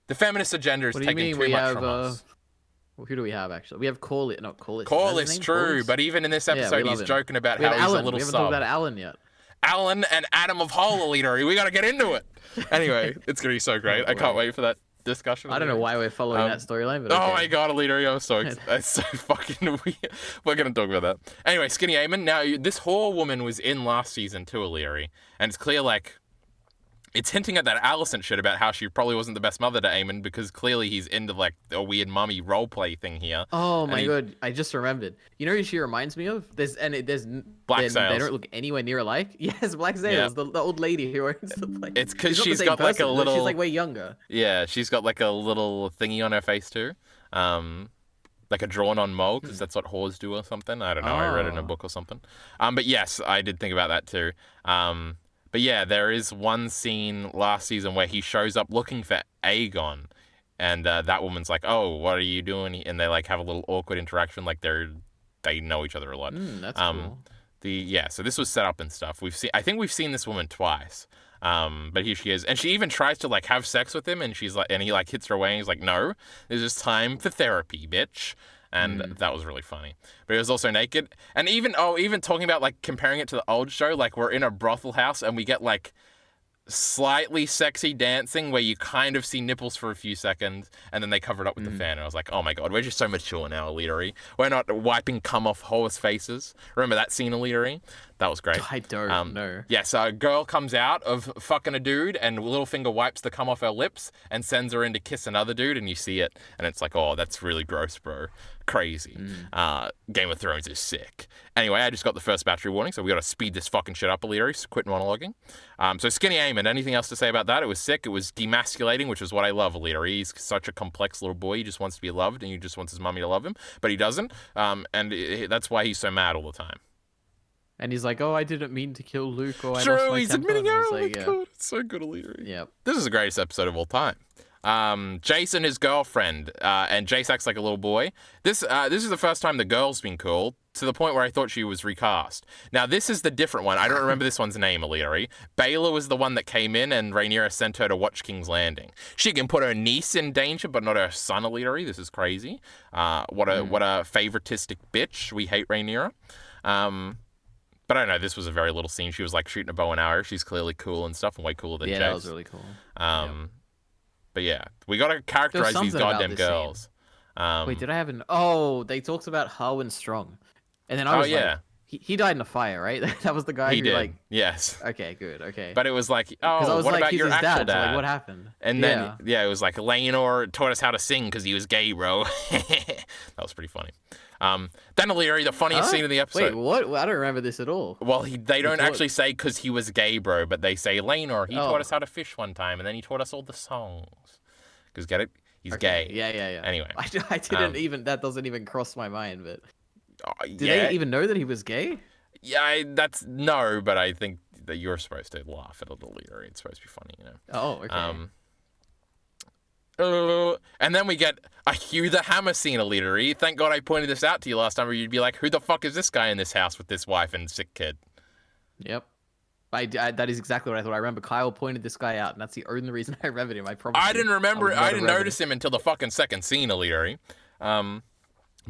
The feminist agenda is taking too much from us. Who do we have, actually? We have Corlys. No, Corlys. Corlys, true. But even in this episode, he's joking about how he's a little We haven't sub. talked about Alan yet. Alan and Adam of Hull, EliteAri. We got to get into it. Anyway, it's going to be so great. I can't wait for that discussion. I don't know why we're following that storyline, but okay. Oh my god, EliteAri, I'm so excited. It's so fucking weird. We're going to talk about that. Anyway, Skinny Eamon. Now, this whore woman was in last season too, EliteAri. And it's clear, it's hinting at that Alicent shit about how she probably wasn't the best mother to Aemon because clearly he's into a weird mummy roleplay thing here. Oh my god, I just remembered. You know who she reminds me of? Black Sails. They don't look anywhere near alike. Yes, Black Sails, the old lady who owns the place. It's because she's got like a little. She's like way younger. Yeah, she's got like a little thingy on her face too. Like a drawn-on mole, because that's what whores do or something. I don't know. I read it in a book or something. But yes, I did think about that too. But yeah, there is one scene last season where he shows up looking for Aegon, and that woman's like, "Oh, what are you doing?" And they have a little awkward interaction, like they know each other a lot. That's cool. So this was set up and stuff. I think we've seen this woman twice. But here she is, and she even tries to have sex with him, and he hits her away, and he's like, "No, this is time for therapy, bitch." And that was really funny. But he was also naked. And even talking about comparing it to the old show, we're in a brothel house and we get slightly sexy dancing where you kind of see nipples for a few seconds and then they cover it up with the fan. And I was like, oh my god, we're just so mature now, EliteAri. We're not wiping cum off horse faces. Remember that scene, EliteAri? That was great. I don't know. Yeah, so a girl comes out of fucking a dude and Littlefinger wipes the cum off her lips and sends her in to kiss another dude and you see it and it's like, oh, that's really gross, bro. Crazy. Game of Thrones is sick. Anyway, I just got the first battery warning, so we got to speed this fucking shit up, EliteAri. So quit monologuing. So Skinny Eamon, anything else to say about that? It was sick. It was demasculating, which is what I love, EliteAri. He's such a complex little boy. He just wants to be loved, and he just wants his mummy to love him, but he doesn't. That's why he's so mad all the time. And he's like, oh, I didn't mean to kill Luke, or I true, lost my he's temper. admitting, oh my god, it's so good, EliteAri. Yep. This is the greatest episode of all time. Jace and his girlfriend, and Jace acts like a little boy. This is the first time the girl's been cool, to the point where I thought she was recast. Now, this is the different one. I don't remember this one's name, EliteAri. Baylor was the one that came in, and Rhaenyra sent her to watch King's Landing. She can put her niece in danger, but not her son, EliteAri. This is crazy. What a favoritistic bitch. We hate Rhaenyra. But I don't know, this was a very little scene. She was shooting a bow and arrow. She's clearly cool and stuff, and way cooler than Jace. Yeah, that was really cool. But yeah, we got to characterize these goddamn girls. Wait, did I have an... Oh, they talked about Harwin Strong. And then I was he died in a fire, right? That was the guy who did. Yes. Okay, good, okay. But it was what about your actual dad? What happened? And then, it was Laenor taught us how to sing because he was gay, bro. That was pretty funny. Then EliteAri, the funniest scene in the episode. Wait, what? I don't remember this at all. Well, they don't actually say because he was gay, bro, but they say Lanor, he taught us Oh. how to fish one time, and then he taught us all the songs. Because get it? He's Okay. gay. Yeah. Anyway. I didn't even, that doesn't even cross my mind, but. Did yeah, they even know that he was gay? yeah, that's no, but I think that you're supposed to laugh at EliteAri. It's supposed to be funny, you know. Oh, okay. And then we get a Hugh the Hammer scene, EliteAri. Thank God I pointed this out to you last time, where you'd be like, who the fuck is this guy in this house with this wife and sick kid? Yep. That is exactly what I thought. I remember Kyle pointed this guy out, and that's the only reason I remembered him. I promise. I didn't remember. I didn't notice him him until the fucking second scene, EliteAri.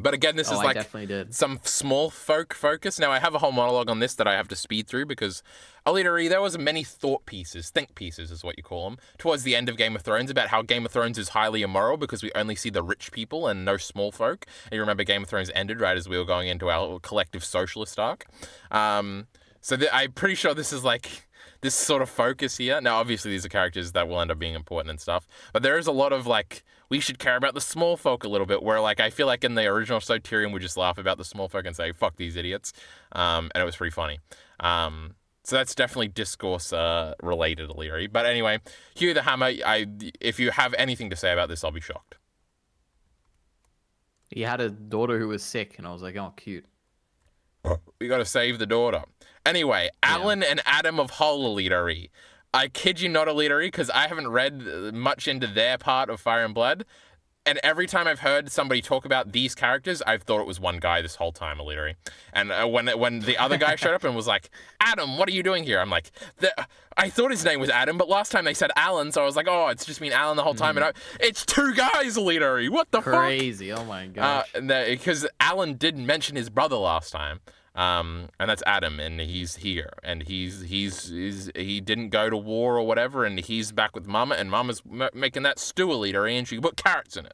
But again, this is I like definitely did. some small folk focus. Now, I have a whole monologue on this that I have to speed through because EliteAri, there was many thought pieces, think pieces is what you call them, towards the end of Game of Thrones about how Game of Thrones is highly immoral because we only see the rich people and no small folk. And you remember Game of Thrones ended right as we were going into our collective socialist arc. I'm pretty sure this is like this sort of focus here. Now, obviously, these are characters that will end up being important and stuff, but there is a lot of like, we should care about the small folk a little bit, where like I feel like in the original show, Tyrion would just laugh about the small folk and say, fuck these idiots. And it was pretty funny. So that's definitely discourse related, EliteAri. But anyway, Hugh the Hammer, if you have anything to say about this, I'll be shocked. He had a daughter who was sick, and I was like, oh, cute. We gotta save the daughter. Anyway, Alan and Adam of Hull, EliteAri. I kid you not, EliteAri, because I haven't read much into their part of Fire and Blood. And every time I've heard somebody talk about these characters, I've thought it was one guy this whole time, EliteAri. And when the other guy showed up and was like, Adam, what are you doing here? I'm like, I thought his name was Adam, but last time they said Alan, so I was like, oh, it's just been Alan the whole time. And it's two guys, EliteAri. What the Crazy. Oh my gosh. Because Alan didn't mention his brother last time. And that's Adam, and he's here, and he didn't go to war or whatever, and he's back with Mama, and Mama's making that stew, EliteAri, and she put carrots in it.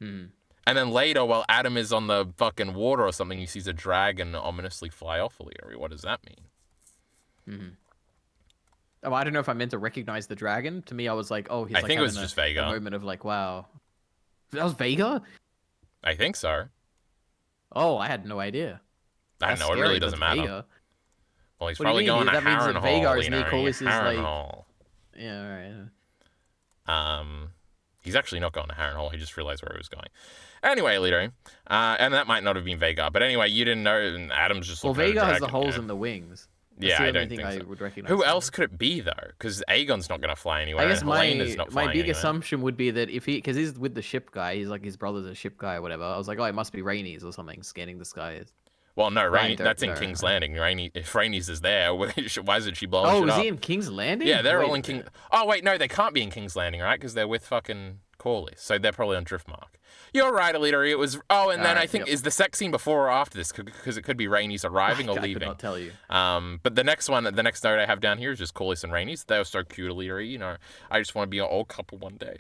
And then later, while Adam is on the fucking water or something, he sees a dragon ominously fly off, EliteAri. What does that mean? Oh, I don't know if I meant to recognize the dragon. To me, I was like, oh, he's I like think it was having just Vega. a moment of like, wow. That was Vega? I think so. Oh, I had no idea. I don't That's know. It scary, really doesn't that's matter. Vega. Well, he's What do you probably mean? going to That means that Harrenhal, Vhagar is near Corlys is like- Harrenhal. Yeah, all right. He's actually not going to Harrenhal. He just realized where he was going. Anyway, EliteAri. And that might not have been Vhagar. But anyway, you didn't know. And Adam's just Well, looking at a Vhagar has the dragon, holes yeah. in the wings. That's Yeah, the I only don't thing think I so. would recognize. Who else could it be, though? Because Aegon's not going to fly anywhere. I guess and Helene is not my flying big anywhere. assumption would be that if because he's with the ship guy, he's like his brother's a ship guy or whatever. I was like, oh, it must be Rhaenys or something, scanning the skies. Well, no, Right, that's in no, King's no. Landing. If Rhaenys is there, why isn't she blowing Oh, shit is up? he in King's Landing? Yeah, they're Wait all a in King. minute. Oh wait, no, they can't be in King's Landing, right? Because they're with fucking Corlys, so they're probably on Driftmark. You're right, EliteAri. It was. Oh, and then Alright, I think yep. is the sex scene before or after this? Because it could be Rhaenys arriving or I could leaving. not tell you. But the next note I have down here is just Corlys and Rhaenys. They were so cute, EliteAri. You know, I just want to be an old couple one day.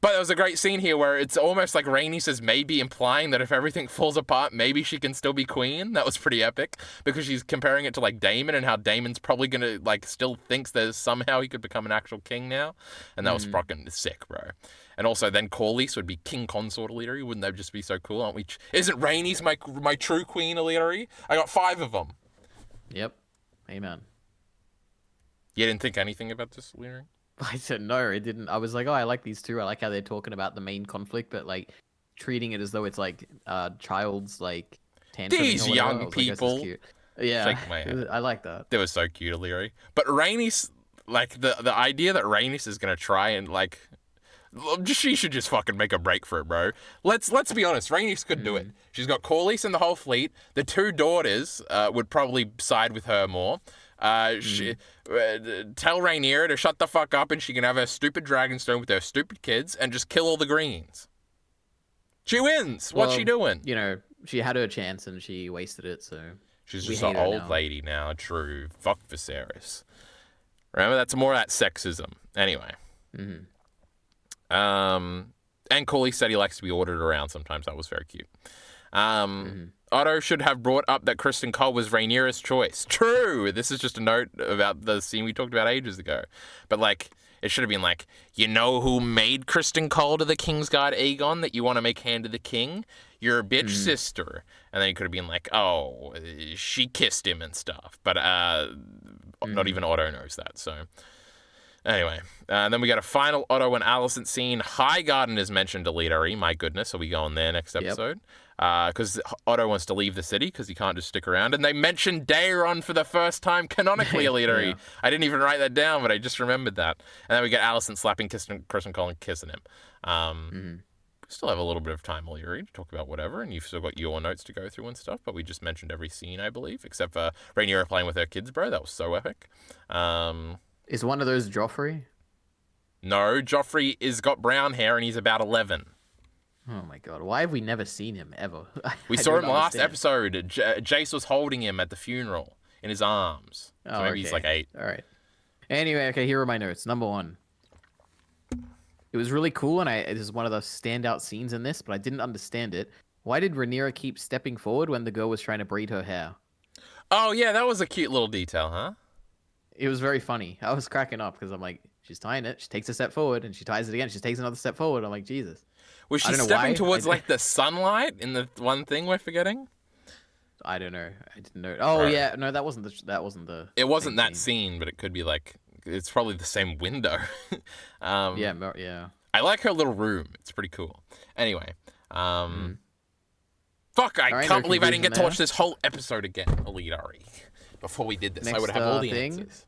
But there was a great scene here where it's almost like Rhaenys is maybe implying that if everything falls apart, maybe she can still be queen. That was pretty epic because she's comparing it to like Daemon and how Daemon's probably gonna like still thinks there's somehow he could become an actual king now, and that was fucking sick, bro. And also then Corlys would be king consort, EliteAri. Wouldn't that just be so cool? Aren't we? Isn't Rhaenys my true queen, EliteAri? I got 5 of them. Yep. Amen. You didn't think anything about this, EliteAri? I said no, it didn't. I was like, oh, I like these two. I like how they're talking about the main conflict, but like treating it as though it's like child's like tantruming These or whatever. young I was like, this is people. cute. Yeah, Shake my head. I like that. They were so cute, EliteAri. But Rhaenys, like the idea that Rhaenys is gonna try and like, she should just fucking make a break for it, bro. Let's be honest. Rhaenys could do it. She's got Corlys and the whole fleet. The 2 daughters would probably side with her more. Tell Rhaenyra to shut the fuck up and she can have her stupid Dragonstone with her stupid kids and just kill all the Greens. She wins. What's she doing? You know, she had her chance and she wasted it, so She's we just an hate her old now. lady now. True. Fuck Viserys. Remember, that's more of that sexism. Anyway. And Corlys said he likes to be ordered around sometimes. That was very cute. Otto should have brought up that Kristen Cole was Rhaenyra's choice. True. This is just a note about the scene we talked about ages ago. But like, It should have been like, you know who made Kristen Cole to the Kingsguard Aegon that you want to make hand to the king? Your bitch sister. And then he could have been like, oh, she kissed him and stuff. But not even Otto knows that, so... Anyway, then we got a final Otto and Alicent scene. Highgarden is mentioned to EliteAri. My goodness, will we go on there next episode? Because Otto wants to leave the city because he can't just stick around. And they mentioned Daeron for the first time canonically, EliteAri. I didn't even write that down, but I just remembered that. And then we get Alicent slapping Kristen Cole and kissing him. Still have a little bit of time, EliteAri, to talk about whatever, and you've still got your notes to go through and stuff, but we just mentioned every scene, I believe, except for Rhaenyra playing with her kids, bro. That was so epic. Is one of those Joffrey? No, Joffrey is got brown hair and he's about 11. Oh my god, why have we never seen him ever? We saw him last episode. Jace was holding him at the funeral in his arms. So maybe he's like 8. All right. Anyway, okay, here are my notes. Number 1. It was really cool, and it is one of the standout scenes in this, but I didn't understand it. Why did Rhaenyra keep stepping forward when the girl was trying to braid her hair? Oh, yeah, that was a cute little detail, huh? It was very funny. I was cracking up because I'm like, she's tying it. She takes a step forward and she ties it again. She takes another step forward. I'm like, Jesus. Was she stepping towards like the sunlight in the one thing we're forgetting? I don't know. I didn't know. Oh yeah, no, that wasn't the. It wasn't that scene, but it could be like it's probably the same window. Yeah. I like her little room. It's pretty cool. Anyway, fuck! I can't believe I didn't get to watch this whole episode again, EliteAri. Before we did this, I would have all the answers.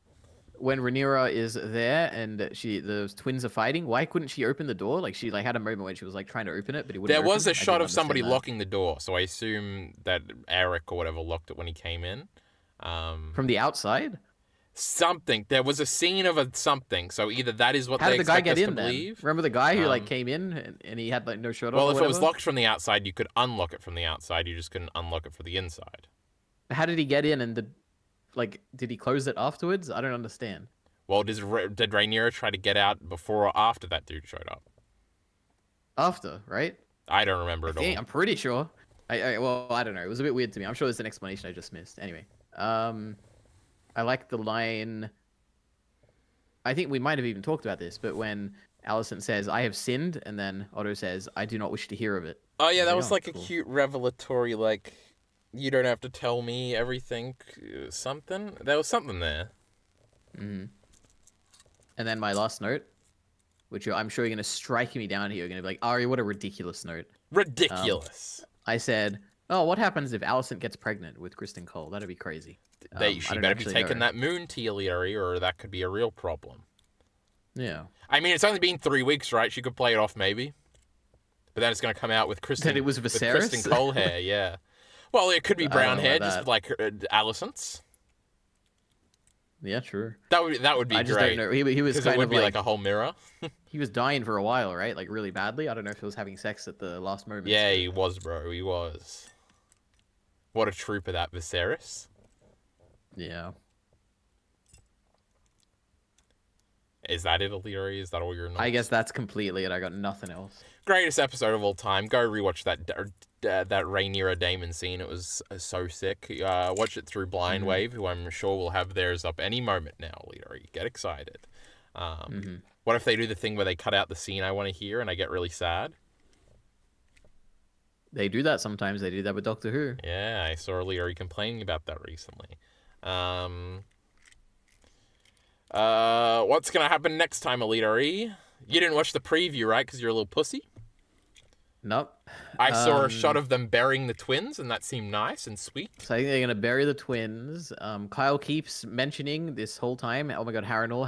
When Rhaenyra is there and the twins are fighting, why couldn't she open the door? Like she had a moment when she was like trying to open it, but it wouldn't. There was a shot of somebody locking the door, so I assume that Eric or whatever locked it when he came in. From the outside. Something. There was a scene of something. So either that is what How they did the guy expect get us in to then? believe. Remember the guy who like came in and he had like no shirt on. Well, if it was locked from the outside, you could unlock it from the outside. You just couldn't unlock it from the inside. How did he get in? And did he close it afterwards? I don't understand. Well, did Rhaenyra try to get out before or after that dude showed up? After, right? I don't remember at all. I'm pretty sure. Well, I don't know. It was a bit weird to me. I'm sure there's an explanation I just missed. Anyway, I like the line. I think we might have even talked about this, but when Alicent says, "I have sinned," and then Otto says, "I do not wish to hear of it." Oh yeah, that was like a cute revelatory, like, you don't have to tell me everything. Something. There was something there. And then my last note, which I'm sure you're going to strike me down here. You're going to be like, Ari, what a ridiculous note. Ridiculous. I said, oh, what happens if Alicent gets pregnant with Kristen Cole? That'd be crazy. She better be taking that moon to EliteAri, or that could be a real problem. Yeah. I mean, it's only been 3 weeks, right? She could play it off, maybe. But then it's going to come out with Kristen. That it was Viserys? With Kristen Cole hair, yeah. Well, it could be brown hair, just like Alicent's. Yeah, true. That would be great. I just don't know. He was kind it would of be like a whole mirror. He was dying for a while, right? Like really badly. I don't know if he was having sex at the last moment. Yeah, he was, bro. He was. What a trooper that Viserys. Yeah. Is that it, EliteAri? Is that all your notes? I guess that's completely it. I got nothing else. Greatest episode of all time. Go rewatch that Rhaenyra Daemon scene. It was so sick. Watch it through Blind Wave, who I'm sure will have theirs up any moment now, EliteAri. Get excited. What if they do the thing where they cut out the scene I want to hear and I get really sad? They do that sometimes. They do that with Doctor Who. Yeah, I saw EliteAri complaining about that recently. What's going to happen next time, EliteAri? You didn't watch the preview, right? Because you're a little pussy? Nope. I saw a shot of them burying the twins, and that seemed nice and sweet. So I think they're going to bury the twins. Kyle keeps mentioning this whole time, oh my god, Harrenhal.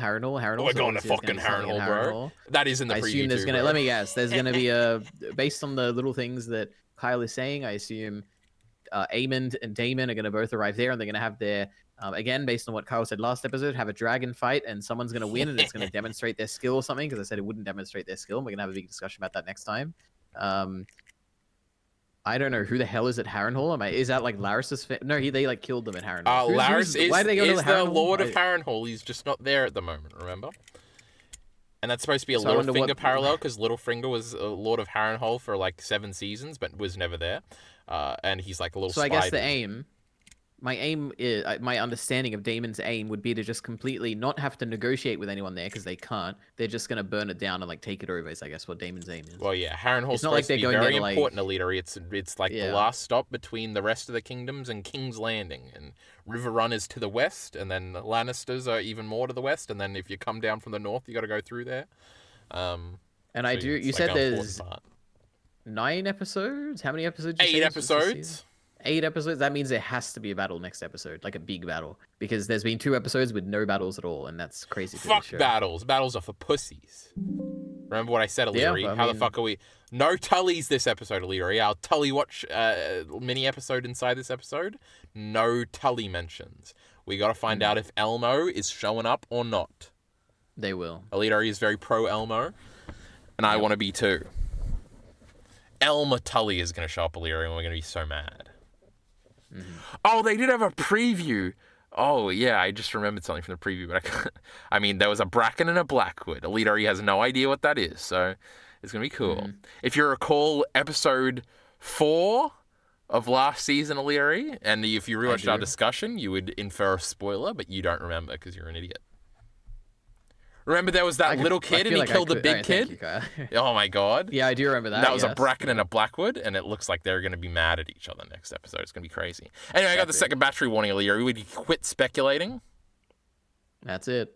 We're going to fucking Harrenhal, bro. That is in the preview, I assume there's going to... Let me guess. There's going to be based on the little things that Kyle is saying, I assume Aemond and Daemon are going to both arrive there, and they're going to have their... again, based on what Kyle said last episode, have a dragon fight, and someone's going to win, and it's going to demonstrate their skill or something, because I said it wouldn't demonstrate their skill, and we're going to have a big discussion about that next time. I don't know who the hell is at Harrenhal. Is that like Larys's? No, they like killed them at Harrenhal. Larys is the Lord of Harrenhal? Harrenhal. He's just not there at the moment. Remember? And that's supposed to be a Littlefinger parallel, because Littlefinger was Lord of Harrenhal for like 7 seasons, but was never there. And he's like a little. So spy I guess the aim my aim is my understanding of Damon's aim would be to just completely not have to negotiate with anyone there because they can't. They're just gonna burn it down and like take it over. Is I guess what Damon's aim is. Well, yeah, Harrenhal's It's not like supposed to they're be going there very to like important, EliteAri. It's like the yeah. last stop between the rest of the kingdoms and King's Landing. And Riverrun is to the west, and then the Lannisters are even more to the west. And then if you come down from the north, you got to go through there. And I So, do. yeah, it's You like said an important there's part. 9 episodes. How many episodes? Did you 8 say this was this season? episodes. 8 episodes. That means there has to be a battle next episode, like a big battle, because there's been 2 episodes with no battles at all, and that's crazy. For Fuck this show. battles. Battles are for pussies. Remember what I said, EliteAri? Yeah, I How the mean- fuck are we? No Tullys this episode, EliteAri. Our Tully watch mini episode inside this episode. No Tully mentions. We got to find out if Elmo is showing up or not. They will. EliteAri is very pro Elmo, and I want to be too. Elma Tully is going to show up, EliteAri, and we're going to be so mad. Oh, they did have a preview. Oh, yeah, I just remembered something from the preview, but I mean, there was a Bracken and a Blackwood. EliteAri has no idea what that is, so it's going to be cool. If you recall episode 4 of last season, EliteAri, and if you rewatched our discussion, you would infer a spoiler, but you don't remember because you're an idiot. Remember there was that little kid and he killed the big kid? Oh my god. Yeah, I do remember that. That was a Bracken and a Blackwood, and it looks like they're going to be mad at each other next episode. It's going to be crazy. Anyway, I got the second battery warning, EliteAri. Would you quit speculating? That's it.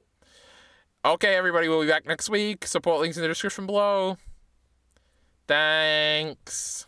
Okay, everybody, we'll be back next week. Support links in the description below. Thanks.